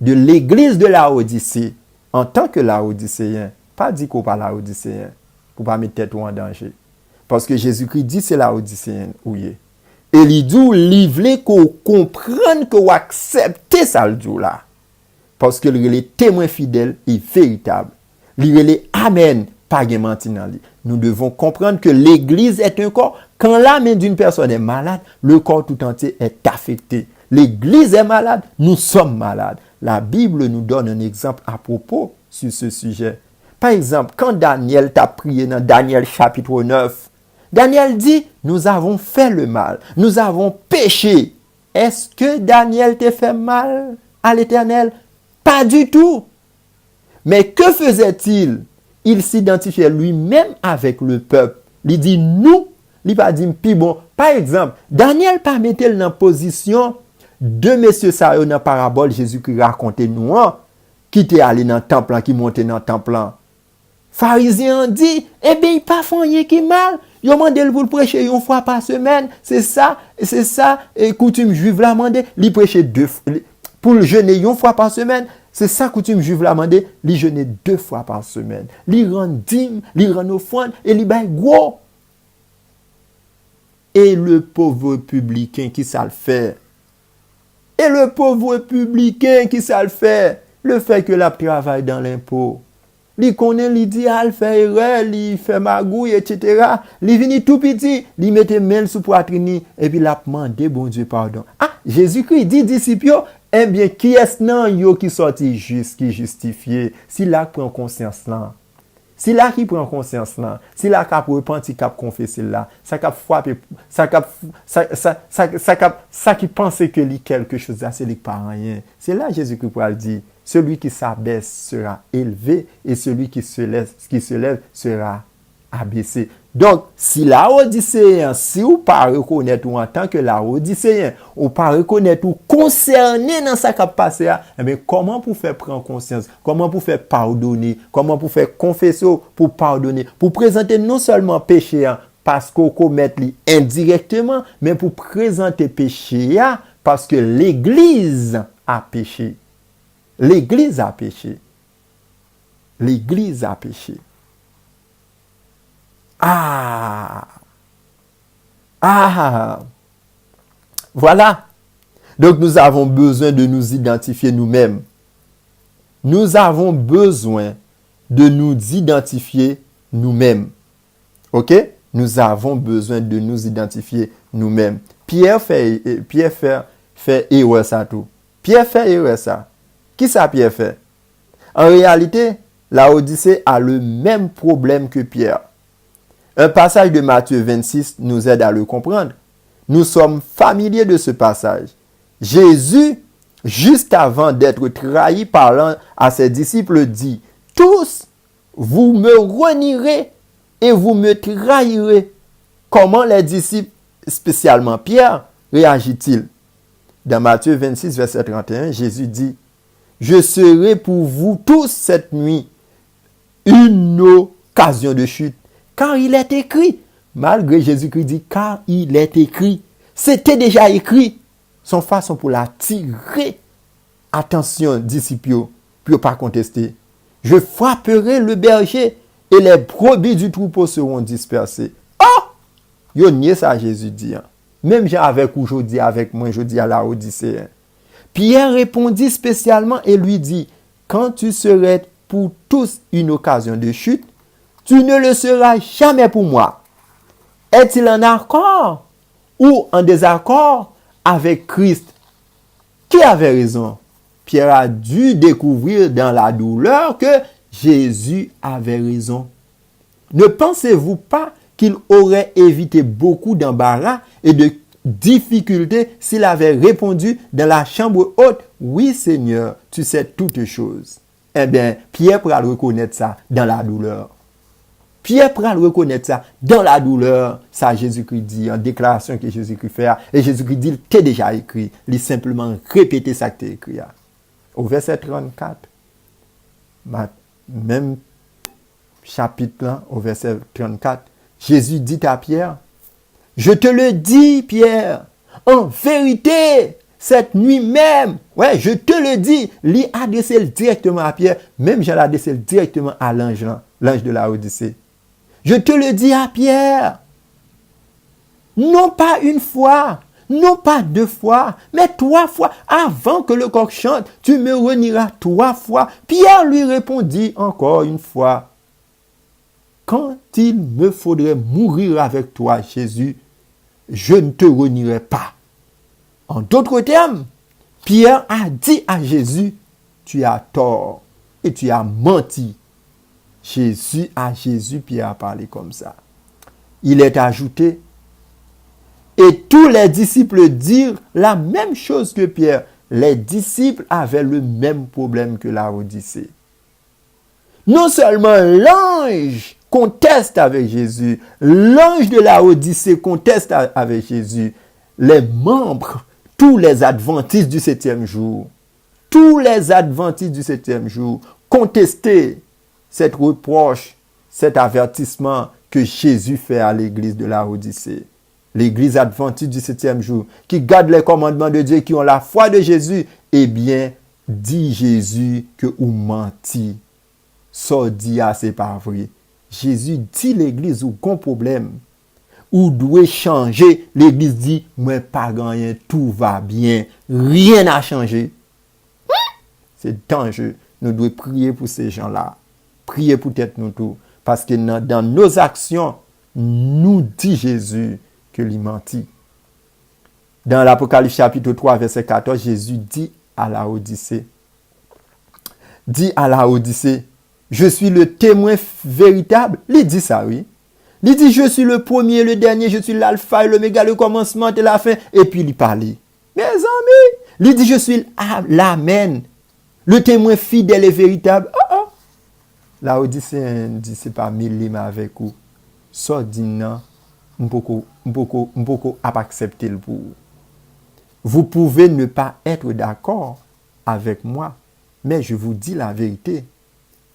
de l'église de Laodicée en tant que Laodicéen. Pas dit qu'on parle Laodicéen pour pas mettre tête en danger. Parce que Jésus-Christ dit c'est Laodicéen ou y est. Et il dit il veut qu'on comprenne qu'on accepte ça le dit là. Parce que il est témoin fidèle et véritable. Il est amen, pas de mentir dans lui. Nous devons comprendre que l'église est un corps. Quand la main d'une personne est malade, le corps tout entier est affecté. L'église est malade, nous sommes malades. La Bible nous donne un exemple à propos sur ce sujet. Par exemple, quand Daniel t'a prié dans Daniel chapitre 9, Daniel dit, nous avons fait le mal, nous avons péché. Est-ce que Daniel t'a fait mal à l'Éternel? Pas du tout. Mais que faisait-il? Il s'identifiait lui-même avec le peuple. Il dit nous, il pas dit puis bon. Par exemple, Daniel pas mettait dans position de messieurs ça dans parabole Jésus qui racontait nous qui était allé dans le temple, qui montait dans le temple. Pharisiens dit eh bien il pas fait qui mal. Ils ont demandé pour prêcher une fois par semaine, c'est ça et coutume juive l'a demandé, il prêcher pour le jeûner une fois par semaine. C'est ça coutume juive l'a demandé, il jeûner 2 fois par semaine. Il rend dîme, il rend offrande et il bail gros. Et le pauvre publicain qui ça le fait. Et le pauvre publicain qui ça le fait. Le fait que la travaille dans l'impôt. Il connaît, il dit, il fait erreur, il fait magouille, etc. Il vient tout petit, il met main sous poitrine et puis il a demandé bon Dieu pardon. Ah, Jésus-Christ dit disciples, eh bien, qui est-ce nan yo qui sorti juste, qui justifié? Si là prend conscience là. Si là qui prend conscience là, si là qui repenti, qui confessé là, ça qui frappé, ça qui pense que li quelque chose là, c'est li pas rien. C'est là Jésus-Christ pour dire, Celui qui s'abaisse sera élevé et celui qui se lève sera abaissé. Donc, si Laodicéen, si vous ne pas reconnaître ou en tant que Laodicéen, ou pas reconnaître ou concerné dans sa capacité, mais comment pour faire prendre conscience, comment pour faire pardonner, comment pour faire confesser, pour pardonner, pour présenter non seulement péché parce qu'on commet indirectement, mais pour présenter péché parce que l'Église a péché. L'Église a péché. L'Église a péché. Voilà. Donc nous avons besoin de nous identifier nous-mêmes. Nous avons besoin de nous identifier nous-mêmes. OK? Nous avons besoin de nous identifier nous-mêmes. Pierre fait erreur ça tout. Pierre fait erreur ça. Qui ça Pierre fait? En réalité, Laodicée a le même problème que Pierre. Un passage de Matthieu 26 nous aide à le comprendre. Nous sommes familiers de ce passage. Jésus, juste avant d'être trahi, parlant à ses disciples, dit « Tous, vous me renierez et vous me trahirez. » Comment les disciples, spécialement Pierre, réagit-il? Dans Matthieu 26, verset 31, Jésus dit « Je serai pour vous tous cette nuit une occasion de chute. » Car il est écrit, malgré Jésus-Christ dit, car il est écrit. C'était déjà écrit. Son façon pour l'attirer. Attention, disciples, pour ne pas contester. Je frapperai le berger et les brebis du troupeau seront dispersées. Oh! Yo nié ça, Jésus dit. Même j'ai avec aujourd'hui, avec moi, je dis à Laodicée. Pierre répondit spécialement et lui dit, quand tu serais pour tous une occasion de chute, tu ne le seras jamais pour moi. Est-il en accord ou en désaccord avec Christ? Qui avait raison? Pierre a dû découvrir dans la douleur que Jésus avait raison. Ne pensez-vous pas qu'il aurait évité beaucoup d'embarras et de difficultés s'il avait répondu dans la chambre haute, « Oui Seigneur, tu sais toutes choses. » Eh bien, Pierre pourra reconnaître ça dans la douleur. Pierre pourra reconnaître ça dans la douleur. Ça, Jésus-Christ dit, en déclaration que Jésus-Christ fait. Et Jésus-Christ dit, t'es déjà écrit. Il simplement répéter ça que t'es écrit. Au verset 34, même chapitre là, au verset 34, Jésus dit à Pierre, je te le dis, Pierre, en vérité, cette nuit même, ouais, je te le dis, lui adressé directement à Pierre, même je l'ai adressé directement à l'ange de Laodicée. Je te le dis à Pierre, non pas une fois, non pas 2 fois, mais 3 fois. Avant que le coq chante, tu me renieras 3 fois. Pierre lui répondit encore une fois, quand il me faudrait mourir avec toi, Jésus, je ne te renierai pas. En d'autres termes, Pierre a dit à Jésus, tu as tort et tu as menti. Pierre a parlé comme ça. Il est ajouté, et tous les disciples dirent la même chose que Pierre. Les disciples avaient le même problème que Laodicée. Non seulement l'ange conteste avec Jésus, l'ange de Laodicée conteste avec Jésus, les membres, tous les adventistes du 7e jour, contestaient cette reproche, cet avertissement que Jésus fait à l'église de Laodicée. L'église adventiste du 7e jour, qui garde les commandements de Dieu, qui ont la foi de Jésus, eh bien, dit Jésus que ou menti. Ça dit c'est pas vrai. Jésus dit l'église ou qu'on problème. Ou doit changer. L'église dit, moi pas rien, tout va bien. Rien n'a changé. C'est dangereux. Nous devons prier pour ces gens-là. Priez pour tête nous tout. Parce que dans nos actions, nous dit Jésus que l'il mentit. Dans l'Apocalypse chapitre 3, verset 14, Jésus dit à Laodicée, je suis le témoin véritable. Il dit ça, oui. Il dit, je suis le premier, le dernier, je suis l'alpha et l'oméga, le commencement et la fin. Et puis il parlait. Mes amis, il dit, je suis l'amen. Le témoin fidèle et véritable. La Odyssée dit c'est pas mille avec ou. Ça dit non, m'poko accepter le pour. Vous pouvez ne pas être d'accord avec moi, mais je vous dis la vérité,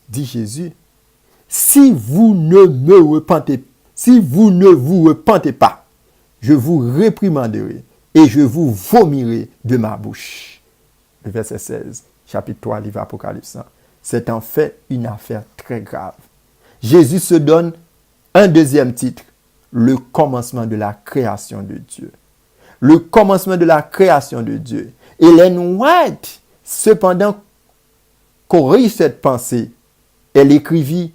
dit Jésus. Si vous ne vous repentez pas, je vous réprimanderai et je vous vomirai de ma bouche. Le verset 16, chapitre 3, livre Apocalypse. C'est en fait une affaire très grave. Jésus se donne un deuxième titre, le commencement de la création de Dieu. Le commencement de la création de Dieu. Ellen White, cependant, corrige cette pensée. Elle écrivit,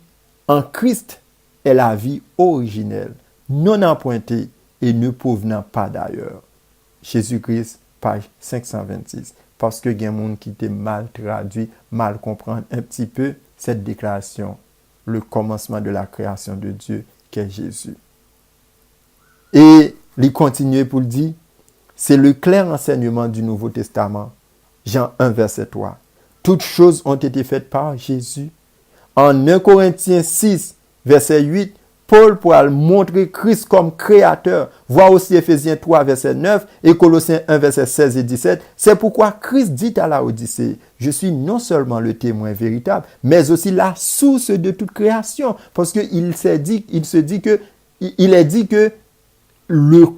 en Christ est la vie originelle, non empruntée et ne provenant pas d'ailleurs. Jésus-Christ, page 526. Parce que il y a des gens qui étaient mal traduit, mal comprendre un petit peu cette déclaration. Le commencement de la création de Dieu, qu'est Jésus. Et il continue pour le dire, c'est le clair enseignement du Nouveau Testament. Jean 1, verset 3. Toutes choses ont été faites par Jésus. En 1 Corinthiens 6, verset 8, Paul pourra montrer Christ comme créateur. Voir aussi Éphésiens 3, verset 9 et Colossiens 1, verset 16 et 17. C'est pourquoi Christ dit à la Odyssée, je suis non seulement le témoin véritable, mais aussi la source de toute création. Parce qu'il est dit que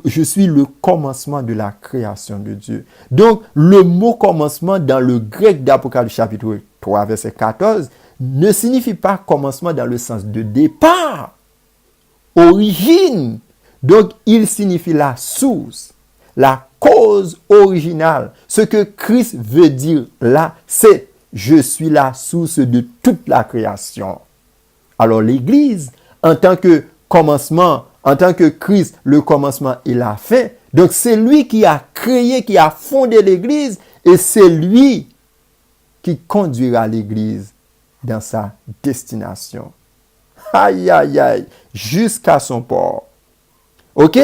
je suis le commencement de la création de Dieu. Donc, le mot commencement dans le grec d'Apocalypse chapitre 3, verset 14, ne signifie pas commencement dans le sens de départ, origine. Donc, il signifie la source, la cause originale. Ce que Christ veut dire là, c'est je suis la source de toute la création. Alors, l'Église, en tant que commencement, en tant que Christ, le commencement et la fin. Donc, c'est lui qui a créé, qui a fondé l'Église et c'est lui qui conduira l'Église dans sa destination. Aïe, aïe, aïe, jusqu'à son port. Ok?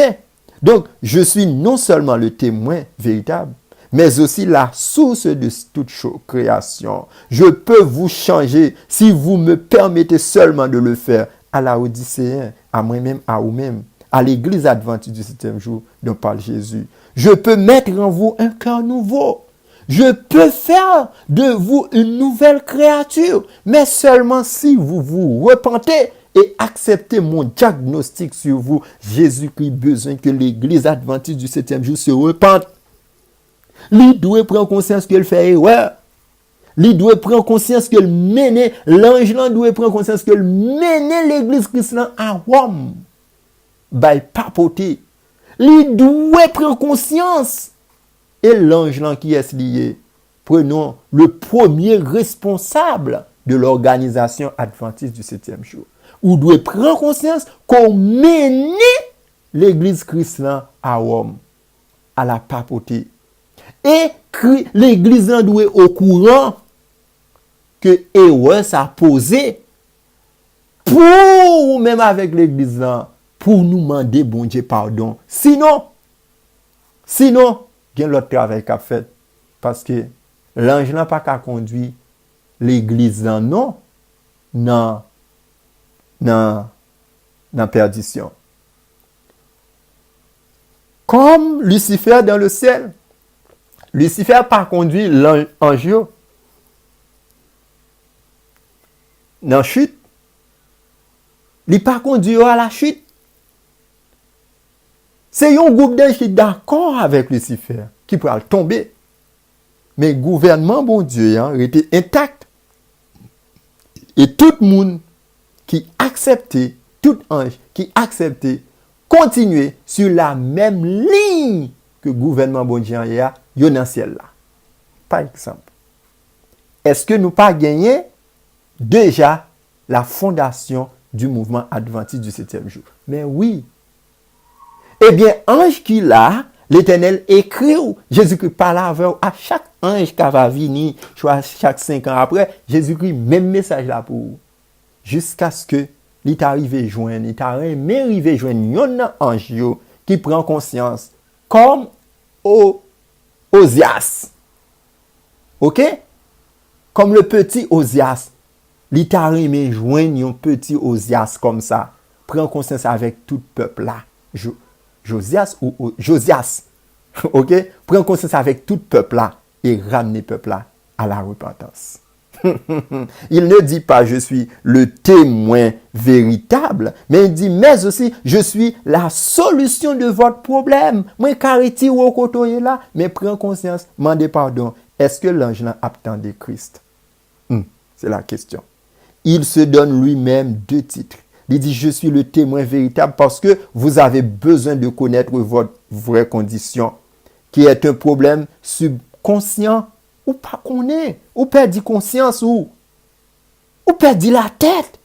Donc, je suis non seulement le témoin véritable, mais aussi la source de toute création. Je peux vous changer si vous me permettez seulement de le faire. À la Odysséen, à moi-même, à vous-même, à l'église adventiste du 7e jour dont parle Jésus. Je peux mettre en vous un cœur nouveau. Je peux faire de vous une nouvelle créature, mais seulement si vous vous repentez et acceptez mon diagnostic sur vous. Jésus-Christ a besoin que l'église adventiste du 7e jour se repente. Il doit prendre conscience qu'elle fait erreur. Il doit prendre conscience que l'ange doit prendre conscience que mener l'église chrétienne à Rome. By papoter. Il doit prendre conscience. Et l'ange qui est lié, prenons le premier responsable de l'organisation adventiste du 7e jour. Ou doit prendre conscience qu'on mène l'église chrétienne à Rome, à la papauté. Et l'église doit être au courant que erreur ça posé pour même avec l'église pour nous demander bon Dieu pardon. Sinon, il y a l'autre travail qu'a fait parce que l'ange n'a pas qu'à conduire l'église non perdition. Comme Lucifer dans le ciel. Lucifer n'a pas conduit l'ange dans la chute. Il n'a pas conduit à la chute. C'est un groupe d'anges qui est d'accord avec Lucifer, qui pourra tomber. Mais le gouvernement, bon Dieu, était intact. Et tout le monde qui acceptait, tout ange qui acceptait, continuer sur la même ligne que le gouvernement bon Dieu y a dans le ciel là. Par exemple, est-ce que nous pas gagné déjà la fondation du mouvement adventiste du 7e jour? Mais oui. Eh bien, ange qui là, l'Éternel écrit, Jésus-Christ parle à chaque ange qui va venir, chaque 5 ans après, Jésus-Christ, même message là pour vous. Jusqu'à ce que il est arrivé joindre, il est arrivé joindre un ange qui prend conscience, comme Osias. Ok? Comme le petit Osias. Li ta remè joindre un petit Osias comme ça. Prends conscience avec tout peuple là. Josias ou Josias. OK? Prends conscience avec tout peuple là et ramener peuple là à la repentance. Il ne dit pas je suis le témoin véritable, mais il dit mais aussi je suis la solution de votre problème. Moi cariti ou kotoye là, mais prends conscience, mandez pardon. Est-ce que l'ange là attendait Christ? C'est la question. Il se donne lui-même 2 titres. Il dit je suis le témoin véritable parce que vous avez besoin de connaître votre vraie condition, qui est un problème subconscient. Ou pas connaît, ou perdit conscience, ou perdit la tête.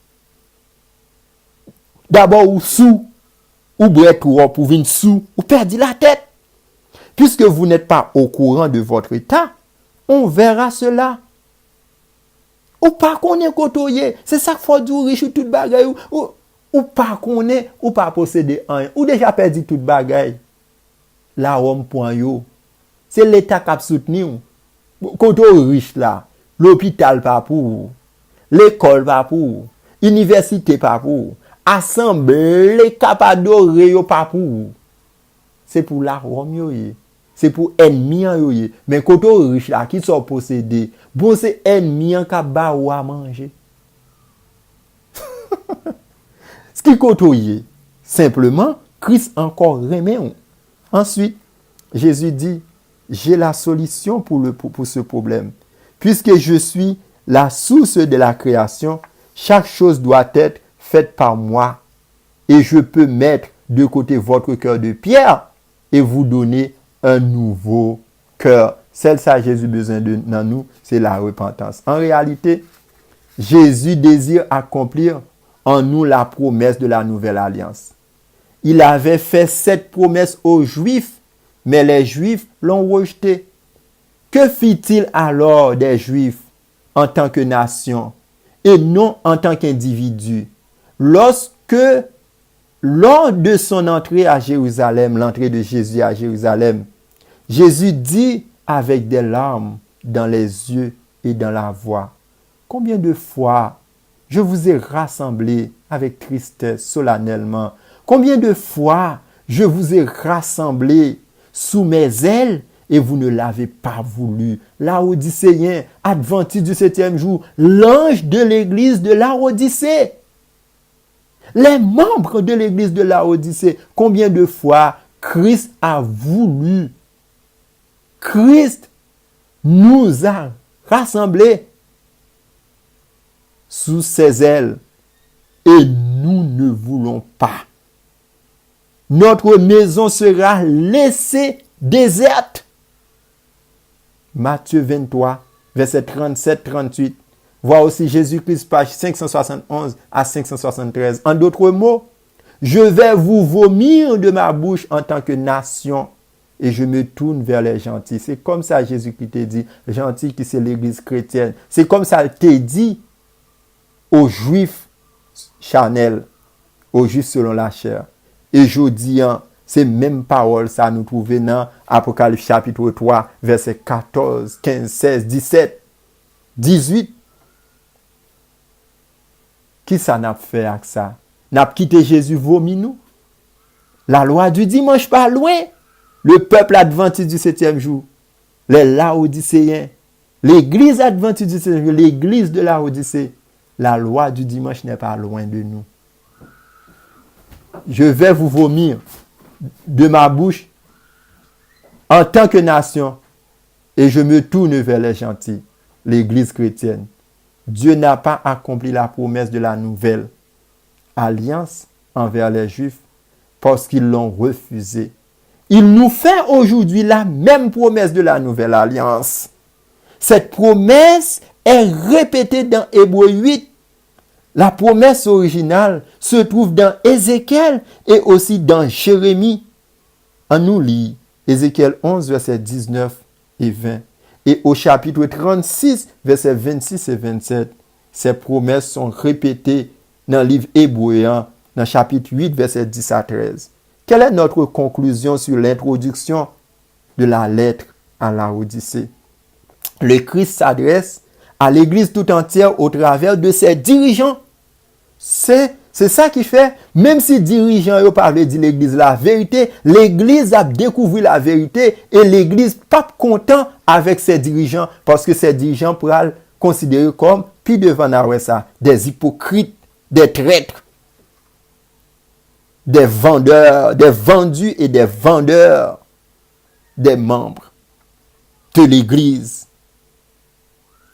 D'abord, ou sous, ou brett ou pour venir sous, ou perdit la tête. Puisque vous n'êtes pas au courant de votre état, on verra cela. Ou pas connaît kotoye, c'est ça qu'il faut dire riche ou tout bagaille, ou pas connaît, ou pas posséder un, ou déjà perdu tout bagaille. La homme point yo, c'est l'état qui a soutenu. Quand on riche là, l'hôpital pas pour, l'école pas pour, université pas pour, assemblée capadoré pas pour. C'est pour la Rome yoye. C'est pour ennemi yoye. Mais quand on riche là qui sont possédés, bon c'est ennemi qui ba ou à manger. Ce qui côtoye, simplement Christ encore remet. Ensuite, Jésus dit j'ai la solution pour ce problème. Puisque je suis la source de la création, chaque chose doit être faite par moi. Et je peux mettre de côté votre cœur de pierre et vous donner un nouveau cœur. Celle ça Jésus a besoin de dans nous, c'est la repentance. En réalité, Jésus désire accomplir en nous la promesse de la nouvelle alliance. Il avait fait cette promesse aux Juifs, mais les Juifs l'ont rejeté. Que fit-il alors des Juifs en tant que nation et non en tant qu'individu? Lors de son entrée à Jérusalem, l'entrée de Jésus à Jérusalem, Jésus dit avec des larmes dans les yeux et dans la voix, combien de fois je vous ai rassemblés avec tristesse solennellement? Combien de fois je vous ai rassemblés sous mes ailes et vous ne l'avez pas voulu? Laodicéen, adventiste du 7e jour, l'ange de l'église de Laodicée. Les membres de l'église de Laodicée, combien de fois Christ a voulu? Christ nous a rassemblés sous ses ailes et nous ne voulons pas. Notre maison sera laissée déserte. Matthieu 23, verset 37-38. Vois aussi Jésus-Christ, page 571 à 573. En d'autres mots, je vais vous vomir de ma bouche en tant que nation et je me tourne vers les gentils. C'est comme ça Jésus-Christ t'a dit, gentil qui c'est l'église chrétienne. C'est comme ça il t'a dit aux Juifs charnels, aux Juifs selon la chair. Et je dis, c'est même parole, ça nous trouve dans Apocalypse chapitre 3, verset 14, 15, 16, 17, 18. Qui ça n'a fait avec ça? N'a quitté Jésus vomi nous? La loi du dimanche pas loin. Le peuple adventiste du 7e jour. Les Laodicéens. L'église adventiste du 7e jour. L'église de Laodicée. La loi du dimanche n'est pas loin de nous. Je vais vous vomir de ma bouche en tant que nation et je me tourne vers les gentils, l'église chrétienne. Dieu n'a pas accompli la promesse de la nouvelle alliance envers les Juifs parce qu'ils l'ont refusé. Il nous fait aujourd'hui la même promesse de la nouvelle alliance. Cette promesse est répétée dans Hébreux 8. La promesse originale se trouve dans Ézéchiel et aussi dans Jérémie. On nous lit Ézéchiel 11, versets 19 et 20. Et au chapitre 36, versets 26 et 27, ces promesses sont répétées dans le livre Hébreux, dans le chapitre 8, versets 10 à 13. Quelle est notre conclusion sur l'introduction de la lettre à Laodicée? Le Christ s'adresse à l'Église tout entière au travers de ses dirigeants. C'est ça qui fait, même si dirigeants yo pas dit l'Église la vérité, l'Église a découvert la vérité et l'Église pas content avec ses dirigeants parce que ses dirigeants pourraient considérer comme, puis devant ça, des hypocrites, des traîtres, des vendeurs, des vendus et des vendeurs des membres de l'Église.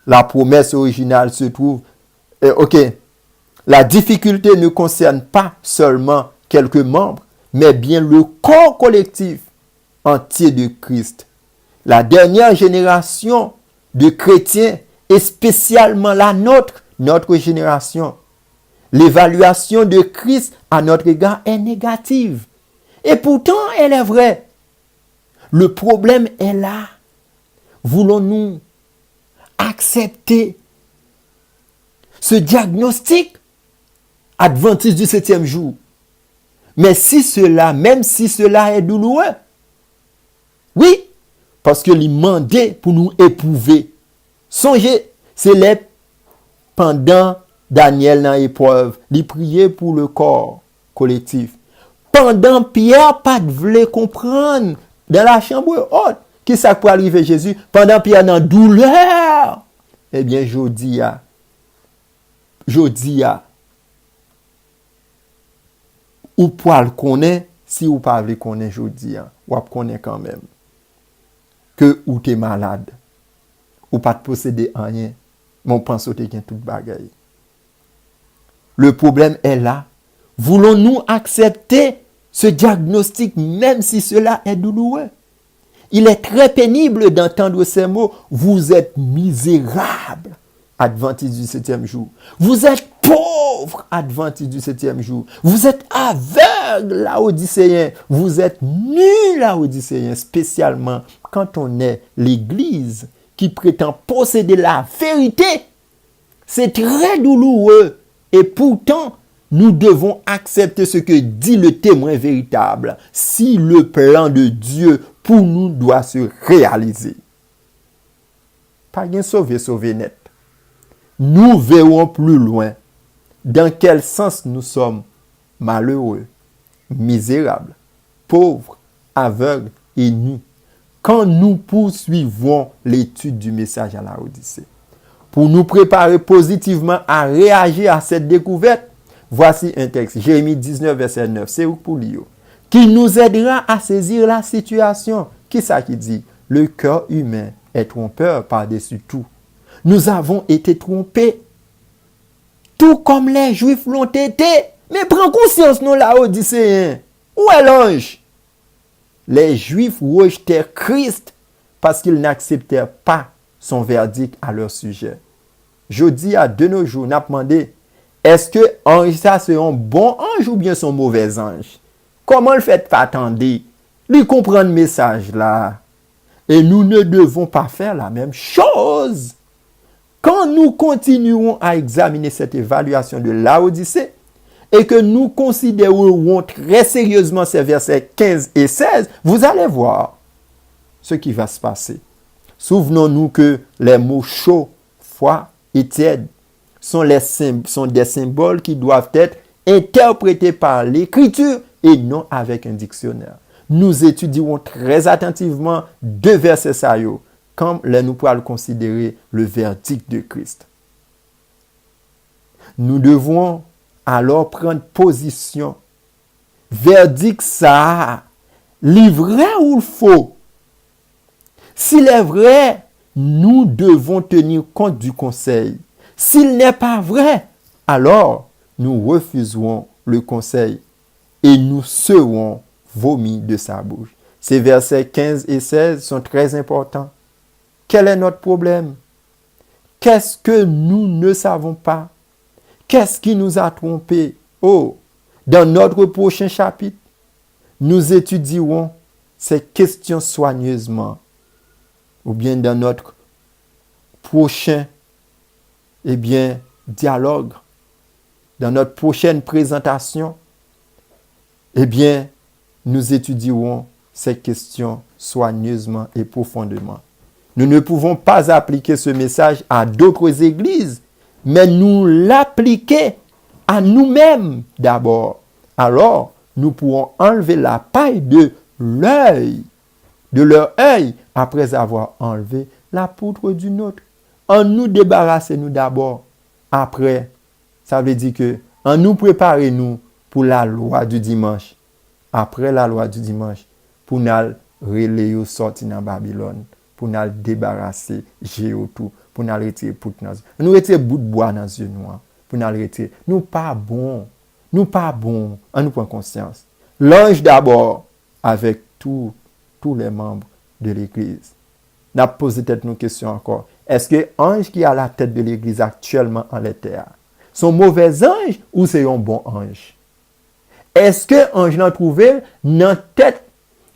La promesse originale se trouve, la difficulté ne concerne pas seulement quelques membres, mais bien le corps collectif entier de Christ. La dernière génération de chrétiens, et spécialement la notre génération, l'évaluation de Christ à notre égard est négative. Et pourtant, elle est vraie. Le problème est là. Voulons-nous accepter ce diagnostic adventiste du 7e jour? Même si cela est douloureux. Oui, parce que il mandait pour nous éprouver. Songez, c'est les pendant Daniel dans l'épreuve, il priait pour le corps collectif. Pendant Pierre pas voulait comprendre dans la chambre haute, qui ça peut arriver Jésus pendant Pierre dans douleur. Eh bien, jodi a ou poil connaît si ou pas vle connaît jodi a, ou ap connaît quand même que ou t'es malade ou pas te posséder rien, mon pense ou t'es gen tout bagaille. Le problème est là. Voulons-nous accepter ce diagnostic même si cela est douloureux? Il est très pénible d'entendre ces mots. Vous êtes misérable, adventiste du 7e jour. Vous êtes pauvre, adventiste du 7e jour. Vous êtes aveugle, laodicéen. Vous êtes nul, laodicéen, spécialement quand on est l'Église qui prétend posséder la vérité. C'est très douloureux. Et pourtant, nous devons accepter ce que dit le témoin véritable. Si le plan de Dieu pour nous doit se réaliser. Pas bien sauver net. Nous verrons plus loin dans quel sens nous sommes malheureux, misérables, pauvres, aveugles et nus quand nous poursuivons l'étude du message à la Odyssée. Pour nous préparer positivement à réagir à cette découverte, voici un texte, Jérémie 19, verset 9, c'est pour lire, qui nous aidera à saisir la situation. Qui ça qui dit? Le cœur humain est trompeur par-dessus tout. Nous avons été trompés, tout comme les Juifs l'ont été. Mais prends conscience, nous, Laodicéens. Où est l'ange? Les Juifs rejetèrent Christ parce qu'ils n'acceptèrent pas son verdict à leur sujet. Je dis à de nos jours, on a demandé, est-ce que ange ça c'est un bon ange ou bien son mauvais ange? Comment le fait pas attendre? Lui comprendre le message là. Et nous ne devons pas faire la même chose. Quand nous continuons à examiner cette évaluation de Laodicée et que nous considérons très sérieusement ces versets 15 et 16, vous allez voir ce qui va se passer. Souvenons-nous que les mots chaud, froid et tiède sont des symboles qui doivent être interprétés par l'écriture et non avec un dictionnaire. Nous étudierons très attentivement 2 versets saillots, comme nous pourrons considérer le verdict de Christ. Nous devons alors prendre position. Verdict ça, le vrai ou le faux? S'il est vrai, nous devons tenir compte du conseil. S'il n'est pas vrai, alors nous refuserons le conseil et nous serons vomis de sa bouche. Ces versets 15 et 16 sont très importants. Quel est notre problème? Qu'est-ce que nous ne savons pas? Qu'est-ce qui nous a trompés? Oh, dans notre prochain chapitre, nous étudierons ces questions soigneusement. Ou bien dans notre prochain dialogue, dans notre prochaine présentation, nous étudierons ces questions soigneusement et profondément. Nous ne pouvons pas appliquer ce message à d'autres églises, mais nous l'appliquer à nous-mêmes d'abord. Alors, nous pourrons enlever la paille de leur œil, après avoir enlevé la poutre du nôtre. En nous débarrasser nous d'abord. Après, ça veut dire que en nous préparer nous pour la loi du dimanche. Après la loi du dimanche, pour nous relayer sortir dans Babylone, pour nous débarrasser géo tout, pour nous retirer pour nous retirer bout de bois dans les yeux noirs, pour nous retirer. Nous pas bon, on nous prend conscience. L'ange d'abord avec tous les membres de l'église. N'a posé peut-être une question encore. Est-ce que l'ange qui est à la tête de l'église actuellement en la terre, sont mauvais ange ou c'est un bon ange? Est-ce que l'ange l'a trouvé dans tête,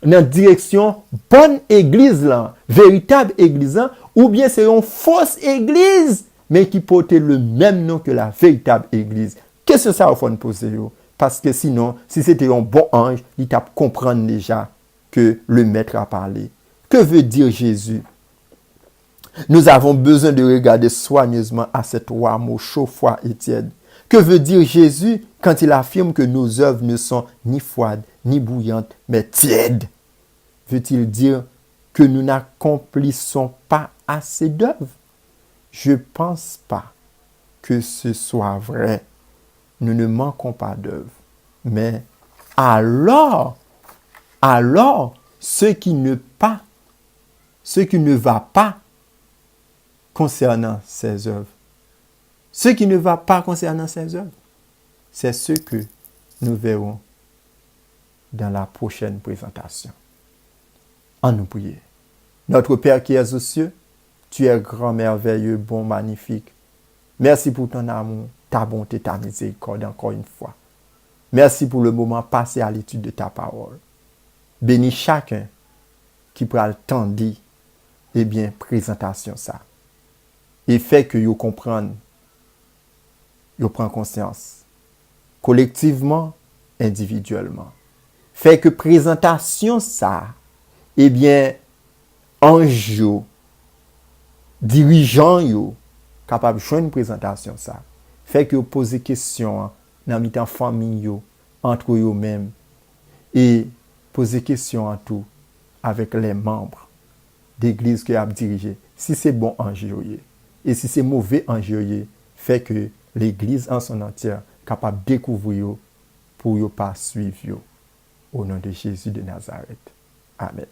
dans direction bonne église là, véritable église là, ou bien c'est une fausse église, mais qui porte le même nom que la véritable église? Qu'est-ce que ça faut nous poser? Parce que sinon, si c'était un bon ange, il t'a comprendre déjà que le maître a parlé. Que veut dire Jésus? Nous avons besoin de regarder soigneusement à cet roi mot chaud, froid et tiède. Que veut dire Jésus quand il affirme que nos œuvres ne sont ni froides, ni bouillantes, mais tièdes? Veut-il dire que nous n'accomplissons pas assez d'œuvres? Je ne pense pas que ce soit vrai. Nous ne manquons pas d'œuvres. Mais alors, ce qui ne va pas concernant ces œuvres, ce qui ne va pas concernant ces œuvres, c'est ce que nous verrons dans la prochaine présentation. En nous prier. Notre Père qui es aux cieux, tu es grand, merveilleux, bon, magnifique. Merci pour ton amour, ta bonté, ta miséricorde encore une fois. Merci pour le moment passé à l'étude de ta parole. Bénis chacun qui prend le temps de dire, eh bien, présentation ça. Et fait que vous comprennent, vous prend conscience. Collectivement, individuellement. Fait que présentation ça, eh bien, ange yo, dirigeant yo, capable de faire une présentation ça. Fait que vous posez question dans mi-temps famille yo, entre eux mêmes et poser question en tout avec les membres d'église que vous avez dirigé. Si c'est bon ange yo, et si c'est mauvais ange yo, fait que l'église en son entière capable de découvrir pour ne pas suivre au nom de Jésus de Nazareth. Amen.